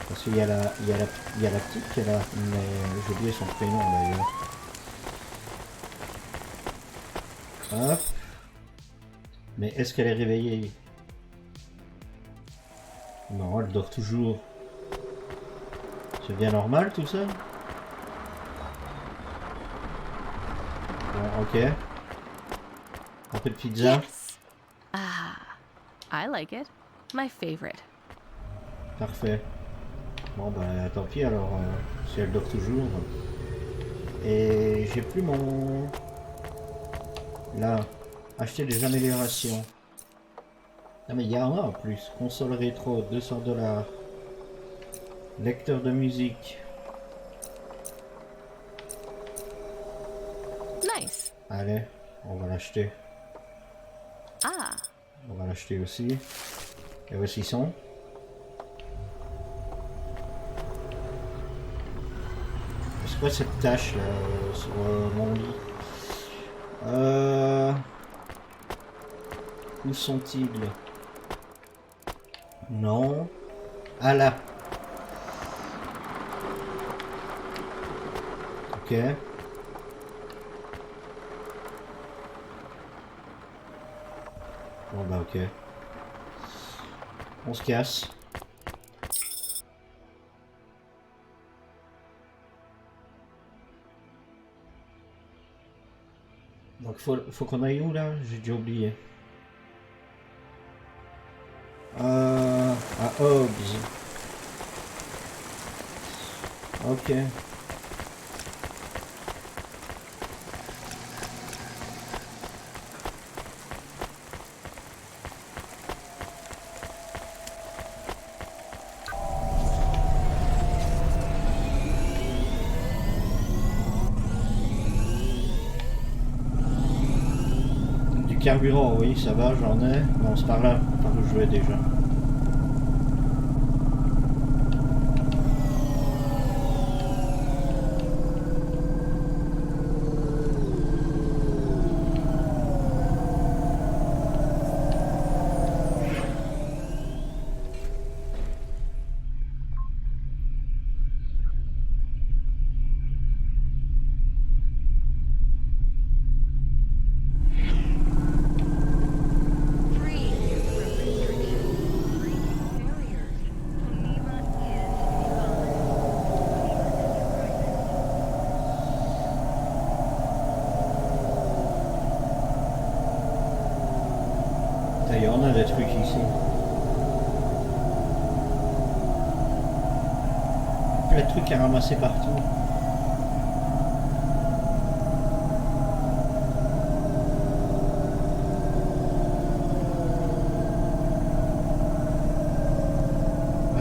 Speaker 1: Parce qu'il y a la petite qui est là, mais j'ai oublié son prénom d'ailleurs. Hop. Mais est-ce qu'elle est réveillée? Non, elle dort toujours. C'est bien normal tout ça? Bon, ok. Un peu de pizza.
Speaker 3: Yes. Ah, I like it. My favorite.
Speaker 1: Parfait. Bon bah tant pis alors, si elle dort toujours. Et j'ai plus mon... Là, acheter des améliorations. Ah mais il y en a en plus. Console rétro, 200 $. Lecteur de musique.
Speaker 3: Nice.
Speaker 1: Allez, on va l'acheter.
Speaker 3: Ah.
Speaker 1: On va l'acheter aussi. Et voici son. C'est quoi cette tache là sur mon lit? Où sont-ils? Non. Ah là. Ok. Bon bah ok. On se casse. Donc faut qu'on aille où là? J'ai déjà oublié. À Hobbs. Ok. Carburant, oui, ça va, j'en ai. Non, c'est par là, par où je vais déjà. On a des trucs ici. Plein de trucs à ramasser partout.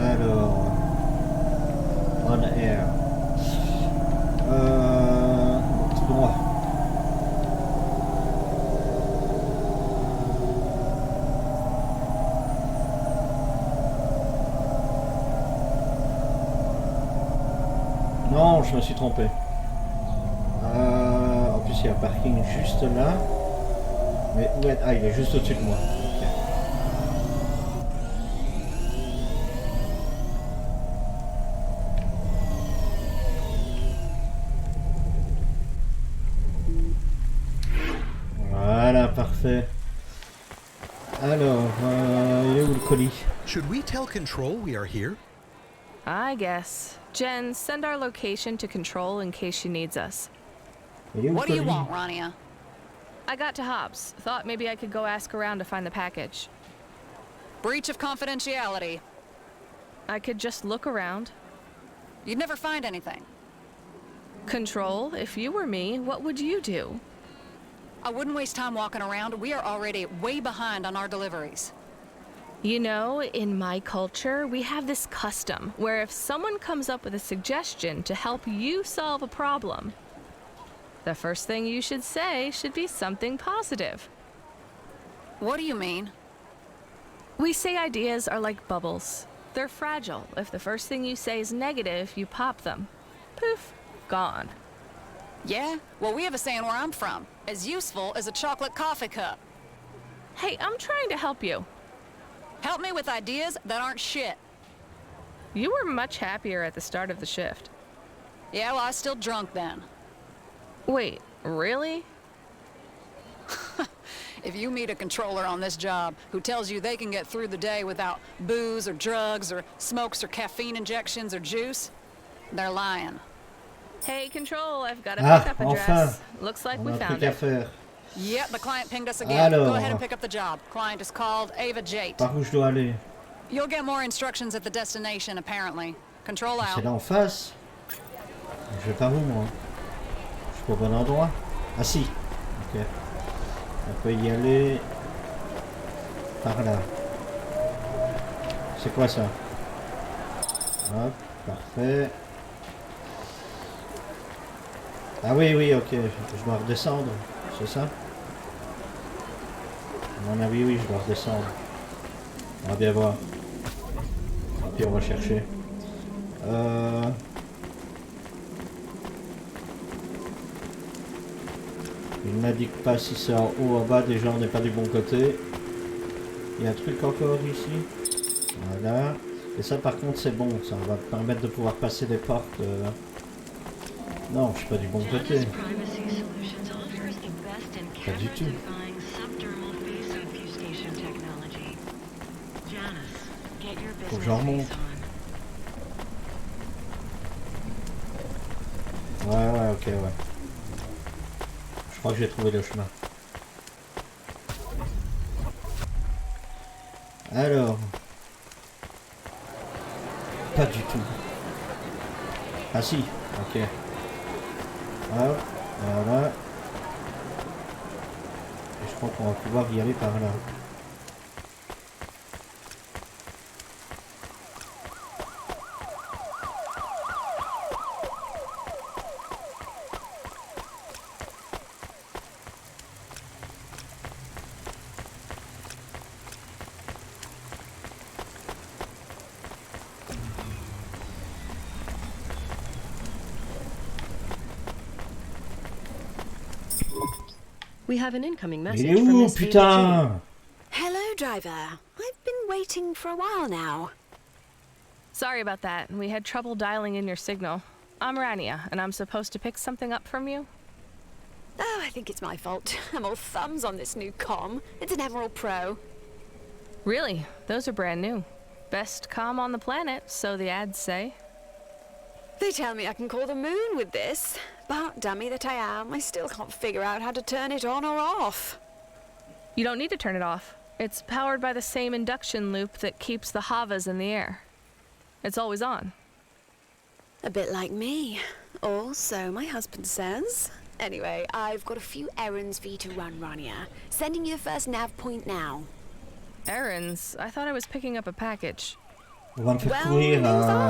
Speaker 1: Alors, on air. Tout droit. Non, je me suis trompé. En plus, il y a un parking juste là. Mais où est... Ah, il est juste au-dessus de moi. Ok. Voilà, parfait. Alors, il est où le colis?
Speaker 2: Should we tell Control we are here?
Speaker 3: I guess. Jen, send our location to Control in case she needs us.
Speaker 1: Il est où le
Speaker 5: What do you
Speaker 1: colis?
Speaker 5: want, Rania?
Speaker 3: I got to Hobbs. Thought maybe I could go ask around to find the package.
Speaker 5: Breach of confidentiality.
Speaker 3: I could just look around.
Speaker 5: You'd never find anything.
Speaker 3: Control, if you were me, what would you do?
Speaker 5: I wouldn't waste time walking around. We are already way behind on our deliveries.
Speaker 3: You know, in my culture, we have this custom where if someone comes up with a suggestion to help you solve a problem, the first thing you should say should be something positive.
Speaker 5: What do you mean?
Speaker 3: We say ideas are like bubbles. They're fragile. If the first thing you say is negative, you pop them. Poof, gone.
Speaker 5: Yeah? Well, we have a saying where I'm from. As useful as a chocolate coffee cup.
Speaker 3: Hey, I'm trying to help you.
Speaker 5: Help me with ideas that aren't shit.
Speaker 3: You were much happier at the start of the shift.
Speaker 5: Yeah, well, I was still drunk then.
Speaker 3: Wait, really?
Speaker 5: If you meet a controller on this job who tells you they can get through the day without booze or drugs or smokes or caffeine injections or juice, they're lying.
Speaker 3: Hey, Control, I've got a pickup address. Looks like we found it.
Speaker 1: Faire.
Speaker 5: Yep, the client pinged us again.
Speaker 1: Alors.
Speaker 5: Go ahead and pick up the job. Client is called Ava Jate.
Speaker 1: Par où je dois aller?
Speaker 5: You'll get more instructions at the destination, apparently. Control
Speaker 1: C'est
Speaker 5: out.
Speaker 1: là en face. Je vais par où moi? Je suis pas au bon endroit? Ah si. Ok. On peut y aller par là. C'est quoi ça? Hop, parfait. Ah oui, oui, ok. Je dois redescendre. C'est ça? À mon avis, oui, je dois redescendre. On va bien voir. Et puis on va chercher. Il m'indique pas si c'est en haut ou en bas. Déjà, on n'est pas du bon côté. Il y a un truc encore ici. Voilà. Et ça, par contre, c'est bon. Ça va me permettre de pouvoir passer des portes. Non, je suis pas du bon côté. Pas du tout. Faut que j'en remonte. Ouais, ok, ouais. Je crois que j'ai trouvé le chemin. Alors. Pas du tout. Ah si, ok. Voilà, voilà. Et je crois qu'on va pouvoir y aller par là.
Speaker 4: We have an incoming
Speaker 1: Il
Speaker 4: message
Speaker 1: est
Speaker 4: from
Speaker 1: où,
Speaker 4: Miss Ava
Speaker 1: putain?
Speaker 9: Hello, driver. I've been waiting for a while now.
Speaker 3: Sorry about that. We had trouble dialing in your signal. I'm Rania, and I'm supposed to pick something up from you?
Speaker 9: Oh, I think it's my fault. I'm all thumbs on this new comm. It's an Emerald Pro.
Speaker 3: Really? Those are brand new. Best comm on the planet, so the ads say.
Speaker 9: They tell me I can call the moon with this, but dummy that I am, I still can't figure out how to turn it on or off.
Speaker 3: You don't need to turn it off. It's powered by the same induction loop that keeps the Havas in the air. It's always on.
Speaker 9: A bit like me. Or so my husband says. Anyway, I've got a few errands for you to run, Rania. Sending you the first nav point now.
Speaker 3: Errands? I thought I was picking up a package.
Speaker 1: On va me faire courir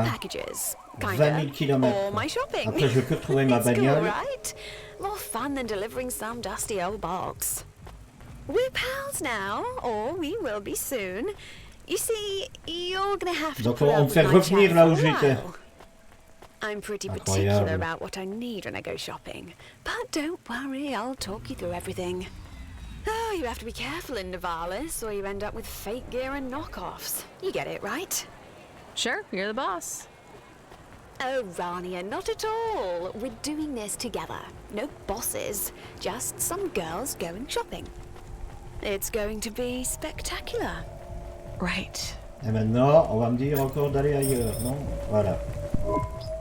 Speaker 9: packages.
Speaker 1: 20 000 km.
Speaker 9: Or my shopping.
Speaker 1: Après, je peux trouver ma bagnole.
Speaker 9: Cool, right? More fun than delivering some dusty old box. We're pals now, or we will be soon. You see, you're gonna have to
Speaker 1: Donc
Speaker 9: put
Speaker 1: on
Speaker 9: up
Speaker 1: me fait
Speaker 9: with my
Speaker 1: revenir
Speaker 9: chat
Speaker 1: là
Speaker 9: for
Speaker 1: où
Speaker 9: a
Speaker 1: j'étais.
Speaker 9: while. I'm pretty
Speaker 1: Incroyable.
Speaker 9: particular about what I need when I go shopping. But don't worry, I'll talk you through everything. Oh, you have to be careful in Navalis, or you end up with fake gear and knockoffs. You get it, right?
Speaker 3: Sure, you're the boss.
Speaker 9: Oh, Rania, not at all. We're doing this together. No bosses, just some girls going shopping. It's going to be spectacular.
Speaker 3: Right.
Speaker 1: Et maintenant, on va me dire encore d'aller ailleurs, non? Voilà.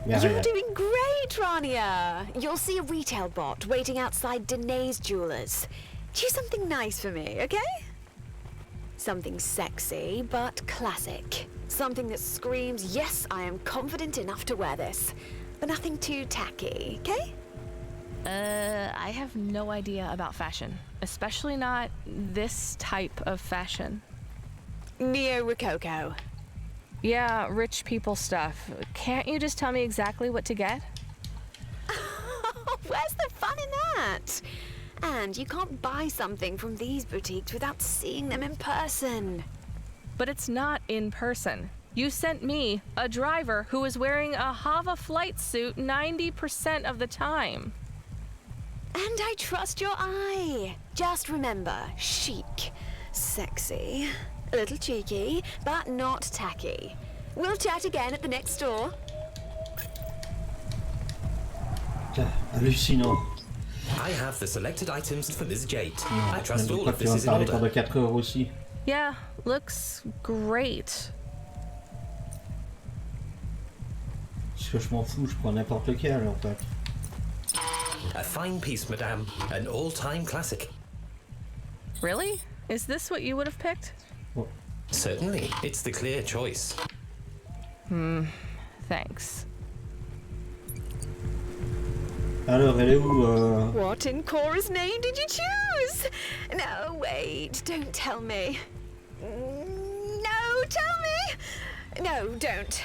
Speaker 9: You're doing great, Rania. You'll see a retail bot waiting outside Danae's Jewelers. Choose something nice for me, okay? Something sexy, but classic. Something that screams, yes, I am confident enough to wear this. But nothing too tacky, okay?
Speaker 3: I have no idea about fashion. Especially not this type of fashion.
Speaker 9: Neo-Rococo.
Speaker 3: Yeah, rich people stuff. Can't you just tell me exactly what to get?
Speaker 9: Where's the fun in that? And you can't buy something from these boutiques without seeing them in person.
Speaker 3: But it's not in person. You sent me, a driver, who is wearing a Hava flight suit 90% of the time.
Speaker 9: And I trust your eye. Just remember, chic, sexy, a little cheeky, but not tacky. We'll chat again at the next store.
Speaker 1: Hallucinant.
Speaker 10: I have the selected items for Ms. Jade.
Speaker 1: I
Speaker 10: trust all of
Speaker 1: tu vas
Speaker 10: this is
Speaker 1: me
Speaker 10: in
Speaker 1: parler
Speaker 10: order.
Speaker 1: pendant 4 heures aussi.
Speaker 3: Yeah, looks great.
Speaker 1: Parce que je m'en fous, je prends n'importe lequel en fait.
Speaker 10: A fine piece, madame. An all-time classic.
Speaker 3: Really? Is this what you would have picked?
Speaker 1: Oh.
Speaker 10: Certainly. It's the clear choice.
Speaker 3: Thanks.
Speaker 1: Alors, elle est où
Speaker 9: What in Cora's name did you choose? No, wait, don't tell me. No, tell me! No, don't.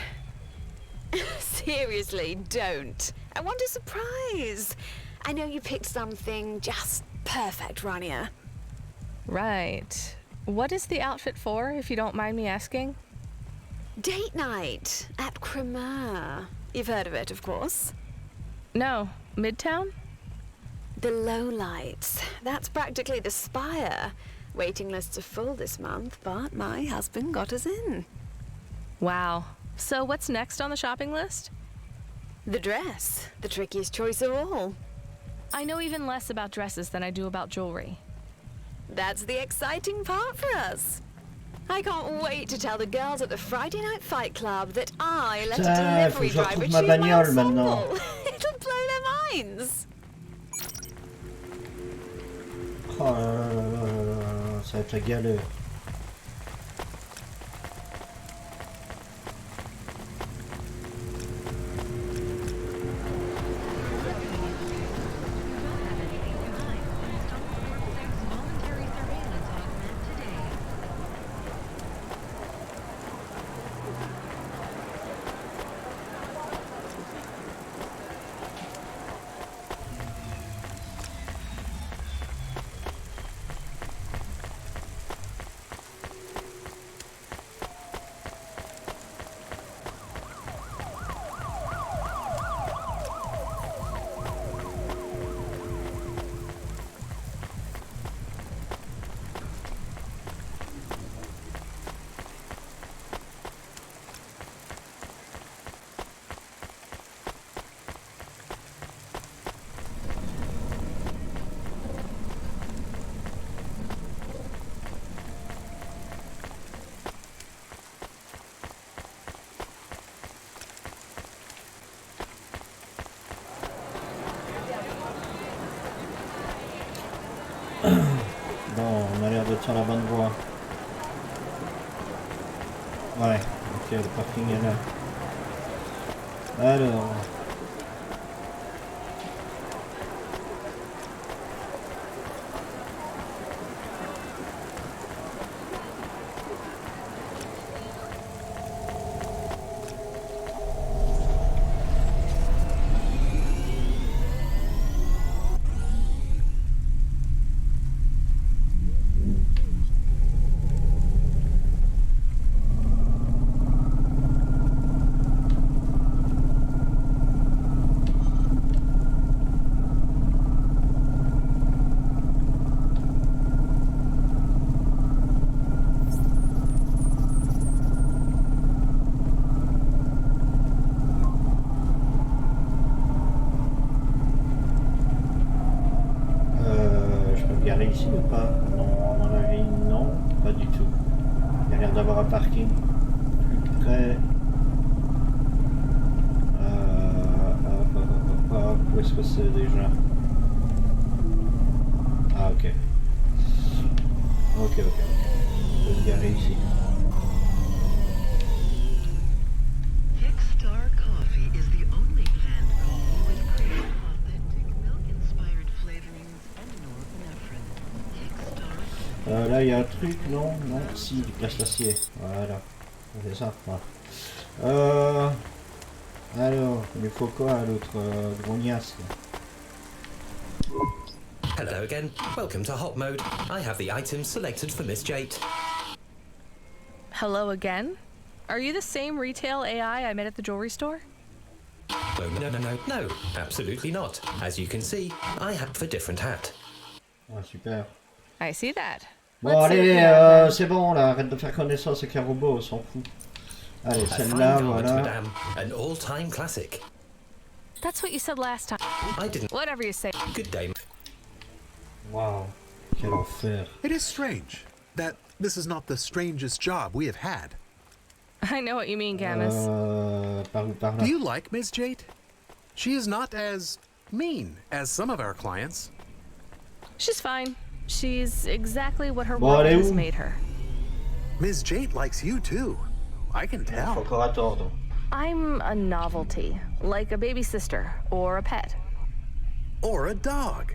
Speaker 9: Seriously, don't. I want a surprise. I know you picked something just perfect, Rania.
Speaker 3: Right. What is the outfit for, if you don't mind me asking?
Speaker 9: Date night at Cremeur. You've heard of it, of course.
Speaker 3: No. Midtown?
Speaker 9: The Lowlights. That's practically the Spire. Waiting lists are full this month, but my husband got us in.
Speaker 3: Wow. So what's next on the shopping list?
Speaker 9: The dress. The trickiest choice of all.
Speaker 3: I know even less about dresses than I do about jewelry.
Speaker 9: That's the exciting part for us. I can't wait to tell the girls at the Friday Night Fight Club that I let a delivery driver choose my ensemble. It'll blow their minds.
Speaker 1: Oh là là là là là là, ça va être la galère. Bon, on a l'air d'être sur la bonne voie. Ouais, ok, le parking est là. Alors... Ici ou pas? Non, à mon avis, non, pas du tout. Il y a l'air d'avoir un parking plus près. Où est-ce que c'est déjà? Ah, ok. Ok. Je vais se garer ici. Là il y a un truc, non, si, du place-l'acier, voilà, c'est ça, voilà. Alors, il nous faut quoi à l'autre grognasse?
Speaker 10: Hello again, welcome to Hot Mode. I have the items selected for Miss Jate.
Speaker 3: Hello again? Are you the same retail AI I met at the jewelry store?
Speaker 10: Oh, no, absolutely not. As you can see, I have a different hat.
Speaker 1: Ah, super.
Speaker 3: I see that.
Speaker 1: Bon, allez, c'est bon là, arrête de faire connaissance avec un robot, on s'en fout. Allez, celle-là, voilà.
Speaker 10: Madame, an all-time classic.
Speaker 3: That's what you said last time.
Speaker 10: I didn't.
Speaker 3: Whatever you say.
Speaker 10: Good day.
Speaker 1: Wow, quel enfer.
Speaker 2: It is strange that this is not the strangest job we have had.
Speaker 3: I know what you mean, Camus.
Speaker 1: Par là.
Speaker 2: Do you like Ms. Jate? She is not as mean as some of our clients.
Speaker 3: She's fine. She's exactly what her world has made her.
Speaker 2: Ms. Jate likes you too. I can tell.
Speaker 3: I'm a novelty, like a baby sister or a pet.
Speaker 2: Or a dog.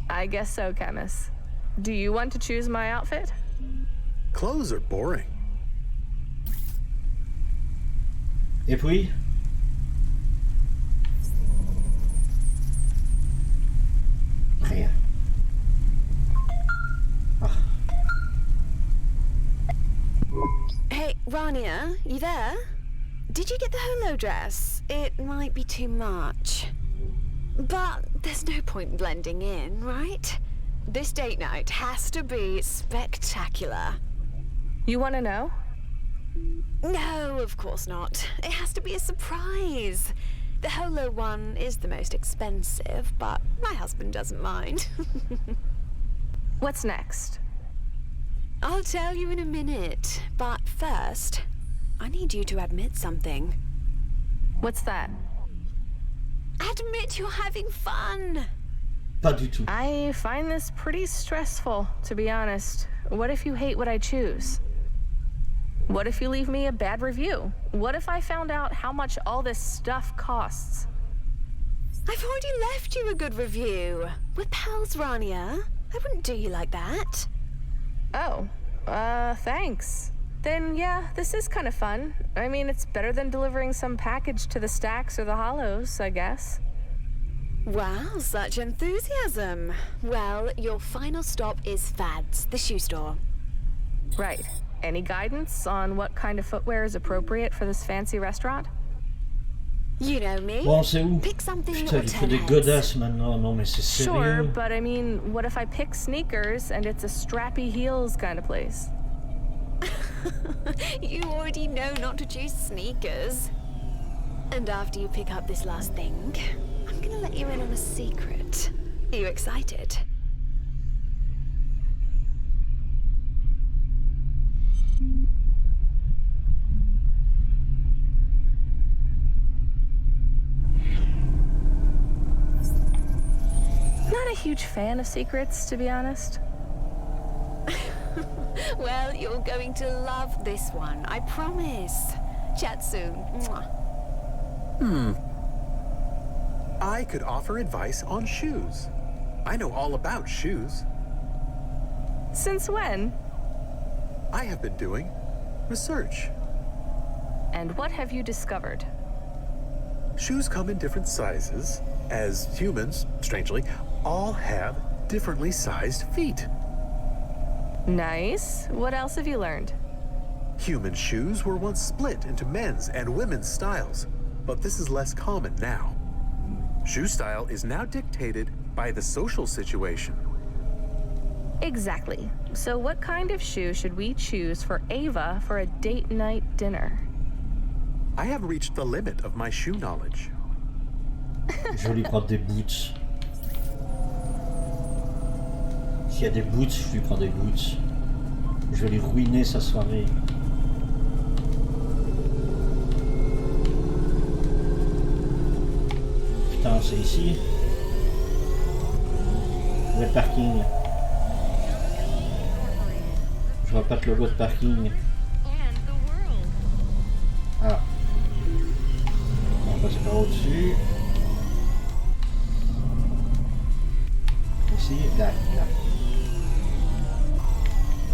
Speaker 3: I guess so, Camus. Do you want to choose my outfit?
Speaker 2: Clothes are boring.
Speaker 1: Et puis? Rien.
Speaker 9: Hey, Rania, you there? Did you get the holo dress? It might be too much. But there's no point blending in, right? This date night has to be spectacular.
Speaker 3: You want to know?
Speaker 9: No, of course not. It has to be a surprise. The holo one is the most expensive, but my husband doesn't mind.
Speaker 3: What's next?
Speaker 9: I'll tell you in a minute, but first, I need you to admit something.
Speaker 3: What's that?
Speaker 9: Admit you're having fun!
Speaker 1: Pas du tout.
Speaker 3: I find this pretty stressful, to be honest. What if you hate what I choose? What if you leave me a bad review? What if I found out how much all this stuff costs?
Speaker 9: I've already left you a good review. We're pals, Rania. I wouldn't do you like that.
Speaker 3: Oh, thanks. Then yeah, this is kind of fun. I mean, it's better than delivering some package to the Stacks or the Hollows, I guess.
Speaker 9: Wow, such enthusiasm. Well, your final stop is Fad's, the shoe store.
Speaker 3: Right. Any guidance on what kind of footwear is appropriate for this fancy restaurant?
Speaker 9: You know me.
Speaker 1: Bon, c'est où?
Speaker 9: Pick something.
Speaker 1: Putain, il fait des godasses maintenant. Non, mais c'est sérieux.
Speaker 3: Sure, but I mean, what if I pick sneakers and it's a strappy heels kind of place?
Speaker 9: You already know not to choose sneakers. And after you pick up this last thing, I'm gonna let you in on a secret. Are you excited?
Speaker 3: Not a huge fan of secrets, to be honest.
Speaker 9: Well, you're going to love this one, I promise. Chat soon. Mwah.
Speaker 2: I could offer advice on shoes. I know all about shoes.
Speaker 3: Since when?
Speaker 2: I have been doing research.
Speaker 3: And what have you discovered?
Speaker 2: Shoes come in different sizes, as humans, strangely, all have differently sized feet.
Speaker 3: Nice. What else have you learned?
Speaker 2: Human shoes were once split into men's and women's styles, but this is less common now. Shoe style is now dictated by the social situation.
Speaker 3: Exactly. So what kind of shoe should we choose for Ava for a date night dinner?
Speaker 2: I have reached the limit of my shoe knowledge.
Speaker 1: Je vais lui prendre des boots. S'il y a des boots, je lui prends des boots. Je vais lui ruiner sa soirée. Putain, c'est ici. Où est le parking? Je vois pas de logo de parking. Ah. On passe par au-dessus. Ici, là.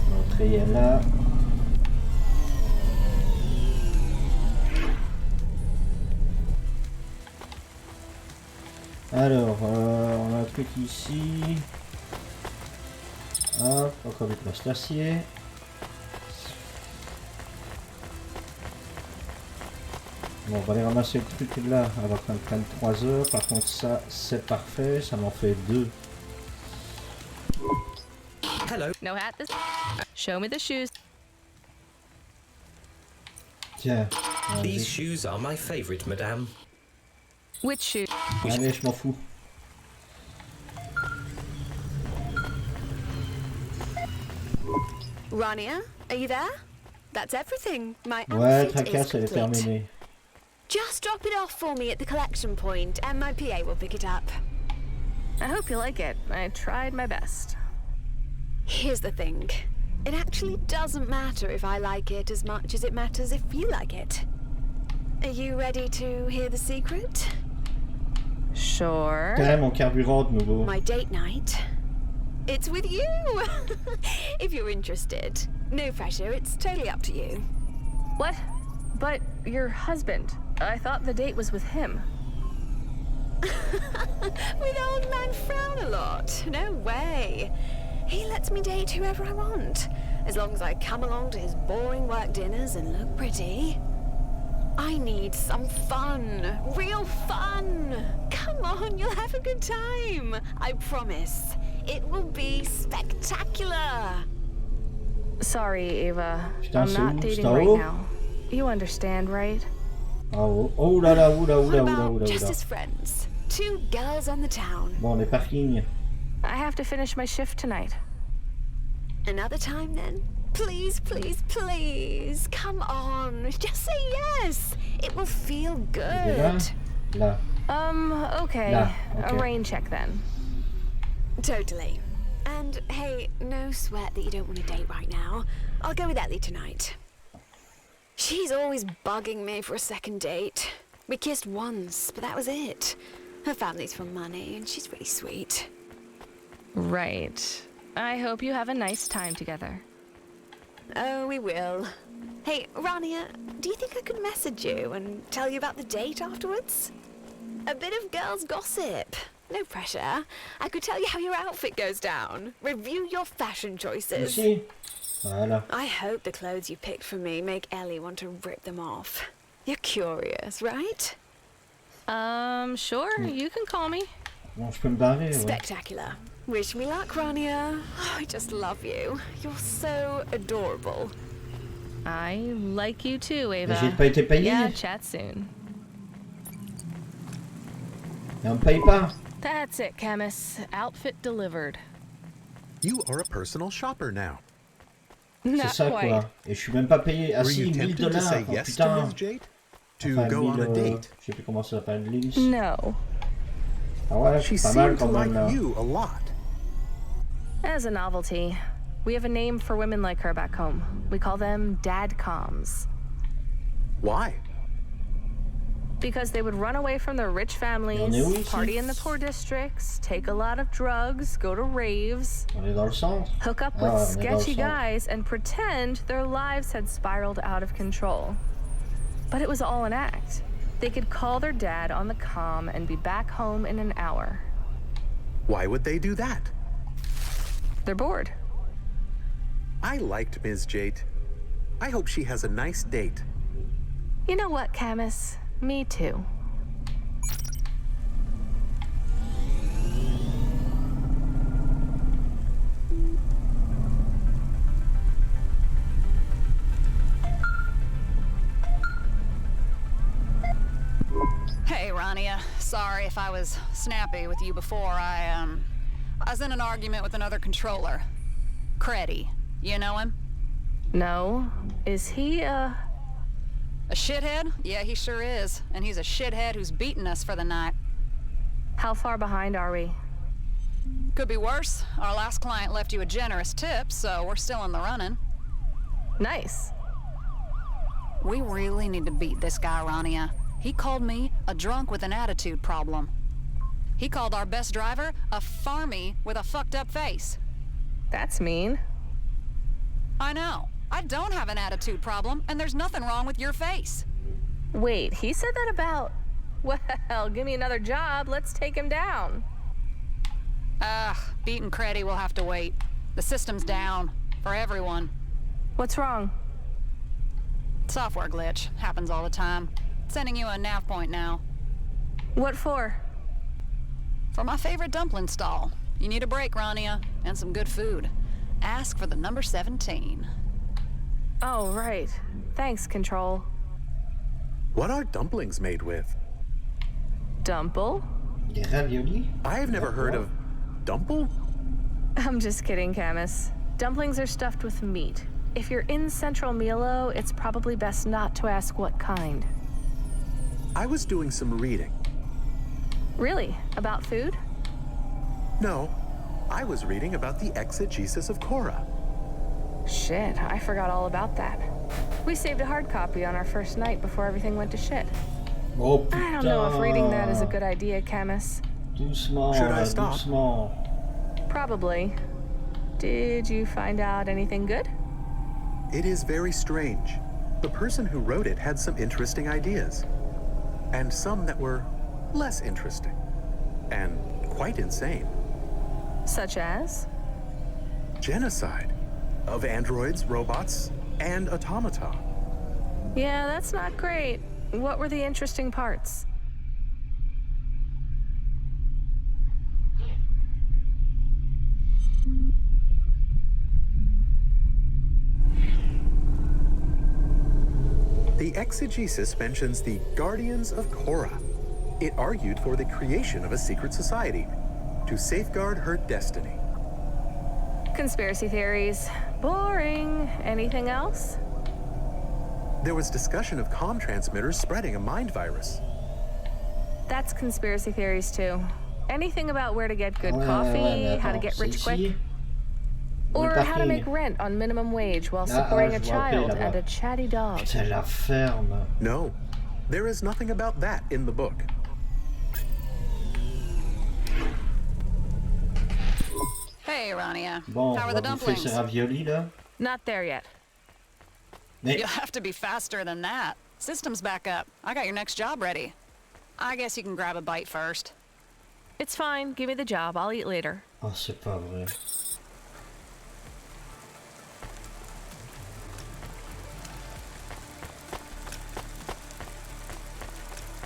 Speaker 1: L'entrée est là. Alors, on a un truc ici. Hop, encore du place d'acier. Bon, on va aller ramasser le truc là. Elle va quand même prendre 3 heures. Par contre, ça, c'est parfait. Ça m'en fait 2.
Speaker 3: Hello. No hat this. Show me the shoes.
Speaker 1: Tiens.
Speaker 10: These shoes are my favorite, madame.
Speaker 3: Which shoe?
Speaker 1: Allez, je m'en fous.
Speaker 9: Rania, are you there? That's everything. My
Speaker 1: Ouais,
Speaker 9: outfit is
Speaker 1: tracasse, elle est
Speaker 9: complete.
Speaker 1: terminée.
Speaker 9: Just drop it off for me at the collection point, and my PA will pick it up.
Speaker 3: I hope you like it. I tried my best.
Speaker 9: Here's the thing. It actually doesn't matter if I like it as much as it matters if you like it. Are you ready to hear the secret?
Speaker 3: Sure.
Speaker 1: Quand mon carburant de nouveau.
Speaker 9: My date night. It's with you! If you're interested. No pressure, it's totally up to you.
Speaker 3: What? But your husband. I thought the date was with him.
Speaker 9: With old man Frown-a-lot. No way. He lets me date whoever I want, as long as I come along to his boring work dinners and look pretty. I need some fun. Real fun. Come on, you'll have a good time. I promise. It will be spectacular.
Speaker 3: Sorry, Ava.
Speaker 1: Putain,
Speaker 3: I'm
Speaker 1: c'est
Speaker 3: not
Speaker 1: où?
Speaker 3: dating
Speaker 1: C'est en
Speaker 3: right
Speaker 1: haut?
Speaker 3: now. You understand, right?
Speaker 1: Oh, oh là là, oula,
Speaker 9: What
Speaker 1: oula,
Speaker 9: about
Speaker 1: oula,
Speaker 9: just
Speaker 1: oula.
Speaker 9: as friends? Two girls on the town.
Speaker 1: Bon, les parkings.
Speaker 3: I have to finish my shift tonight.
Speaker 9: Another time then? Please, please, please. Come on. Just say yes. It will feel
Speaker 1: Il est là?
Speaker 9: good.
Speaker 1: Là.
Speaker 3: Okay.
Speaker 1: Là, ok.
Speaker 3: A rain check then.
Speaker 9: Totally. And hey, no sweat that you don't want to date right now. I'll go with Ellie tonight. She's always bugging me for a second date. We kissed once, but that was it. Her family's from money, and she's really sweet.
Speaker 3: Right. I hope you have a nice time together.
Speaker 9: Oh, we will. Hey, Rania, do you think I could message you and tell you about the date afterwards? A bit of girls' gossip. No pressure. I could tell you how your outfit goes down. Review your fashion choices.
Speaker 1: Ici. Voilà.
Speaker 9: I hope the clothes you picked for me make Ellie want to rip them off. You're curious, right?
Speaker 3: Sure. You can call me.
Speaker 1: Bon, je peux me barrer, ouais.
Speaker 9: Spectacular. Wish me luck, Rania. Oh, I just love you. You're so adorable.
Speaker 3: I like you too, Ava.
Speaker 1: Mais j'ai pas été payé.
Speaker 3: Yeah, chat soon.
Speaker 1: Et on me paye pas.
Speaker 3: That's it, Camus. Outfit delivered.
Speaker 2: You are a personal shopper now.
Speaker 1: C'est
Speaker 3: Not
Speaker 1: ça
Speaker 3: quite.
Speaker 1: quoi. Et je suis même pas payé. Ah
Speaker 2: Were
Speaker 1: si,
Speaker 2: you
Speaker 1: 1000
Speaker 2: tempted to say
Speaker 1: $. Oh,
Speaker 2: yes to
Speaker 1: putain.
Speaker 2: Miss Jade? To
Speaker 1: Enfin,
Speaker 2: go on a
Speaker 1: 1000,
Speaker 2: date?
Speaker 1: je sais plus comment ça s'appelle. Links.
Speaker 3: No.
Speaker 1: Ah ouais,
Speaker 2: She
Speaker 1: c'est pas mal
Speaker 2: seemed to
Speaker 1: quand
Speaker 2: like
Speaker 1: même là.
Speaker 2: you a lot.
Speaker 3: As a novelty. We have a name for women like her back home. We call them dadcoms.
Speaker 2: Why?
Speaker 3: Because they would run away from their rich families, party in the poor districts, take a lot of drugs, go to raves, hook up with sketchy guys, and pretend their lives had spiraled out of control. But it was all an act. They could call their dad on the comm and be back home in an hour.
Speaker 2: Why would they do that?
Speaker 3: They're bored.
Speaker 2: I liked Ms. Jate. I hope she has a nice date.
Speaker 3: You know what, Camus? Me too.
Speaker 5: Hey, Rania. Sorry if I was snappy with you before. I was in an argument with another controller. Creddy. You know him?
Speaker 3: No. Is he, A
Speaker 5: shithead? Yeah, he sure is. And he's a shithead who's beaten us for the night.
Speaker 3: How far behind are we?
Speaker 5: Could be worse. Our last client left you a generous tip, so we're still in the running.
Speaker 3: Nice.
Speaker 5: We really need to beat this guy, Rania. He called me a drunk with an attitude problem. He called our best driver a farmy with a fucked up face.
Speaker 3: That's mean.
Speaker 5: I know. I don't have an attitude problem, and there's nothing wrong with your face.
Speaker 3: Wait, he said that about... Well, give me another job. Let's take him down.
Speaker 5: Beating Creddy will have to wait. The system's down. For everyone.
Speaker 3: What's wrong?
Speaker 5: Software glitch. Happens all the time. Sending you a nav point now.
Speaker 3: What for?
Speaker 5: For my favorite dumpling stall. You need a break, Rania, and some good food. Ask for the number 17.
Speaker 3: Oh, right. Thanks, Control.
Speaker 2: What are dumplings made with?
Speaker 3: Dumple?
Speaker 2: I've never heard of dumple?
Speaker 3: I'm just kidding, Camus. Dumplings are stuffed with meat. If you're in Central Milo, it's probably best not to ask what kind.
Speaker 2: I was doing some reading.
Speaker 3: Really? About food?
Speaker 2: No. I was reading about the exegesis of Korra.
Speaker 3: Shit, I forgot all about that. We saved a hard copy on our first night before everything went to shit.
Speaker 1: Oh,
Speaker 3: I don't know if reading that is a good idea, Camus.
Speaker 1: Doucement,
Speaker 2: Should I stop?
Speaker 1: Doucement.
Speaker 3: Probably. Did you find out anything good?
Speaker 2: It is very strange. The person who wrote it had some interesting ideas. And some that were less interesting. And quite insane.
Speaker 3: Such as?
Speaker 2: Genocide. Of androids, robots, and automata.
Speaker 3: Yeah, that's not great. What were the interesting parts?
Speaker 2: The exegesis mentions the Guardians of Korra. It argued for the creation of a secret society to safeguard her destiny.
Speaker 3: Conspiracy theories. Boring. Anything else?
Speaker 2: There was discussion of comm transmitters spreading a mind virus.
Speaker 3: That's conspiracy theories too. Anything about where to get good coffee, how to get rich quick, or how to make rent on minimum wage while supporting a child and a chatty dog.
Speaker 1: Putain, la ferme.
Speaker 2: No, there is nothing about that in the book.
Speaker 5: Hey, Rania.
Speaker 1: Bon,
Speaker 5: How are the dumplings?
Speaker 1: Ces raviolis, là.
Speaker 3: Not there yet.
Speaker 1: Mais...
Speaker 5: You'll have to be faster than that. System's back up. I got your next job ready. I guess you can grab a bite first.
Speaker 3: It's fine. Give me the job. I'll eat later.
Speaker 1: Oh, c'est pas vrai.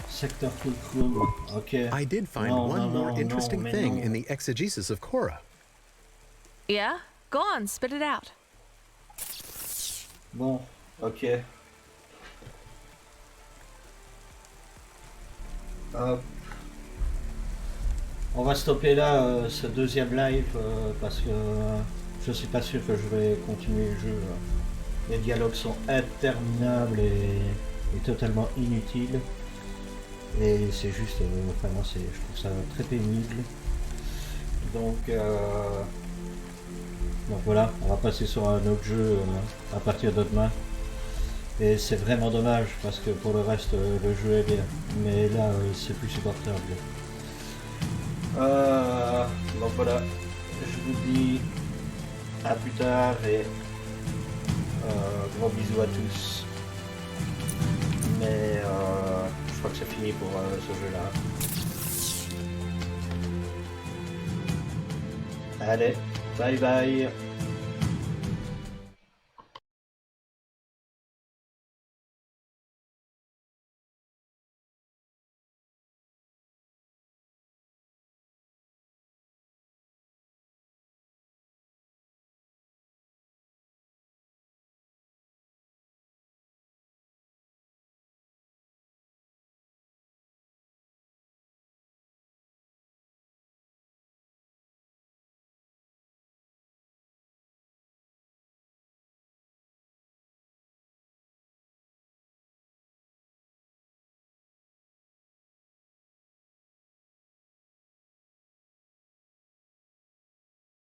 Speaker 1: Sector Fulcrum. Okay.
Speaker 2: I did find one more interesting thing in the exegesis of Korra.
Speaker 3: Yeah? Go on, spit it out.
Speaker 1: Bon, ok. Hop. On va stopper là ce deuxième live parce que je suis pas sûr que je vais continuer le jeu. Les dialogues sont interminables et totalement inutiles. Et c'est juste, vraiment, je trouve ça très pénible. Donc, Donc voilà, on va passer sur un autre jeu à partir de demain. Et c'est vraiment dommage parce que pour le reste le jeu est bien. Mais là c'est plus supportable. Donc voilà, je vous dis à plus tard et gros bisous à tous. Mais je crois que c'est fini pour ce jeu-là. Allez, bye bye.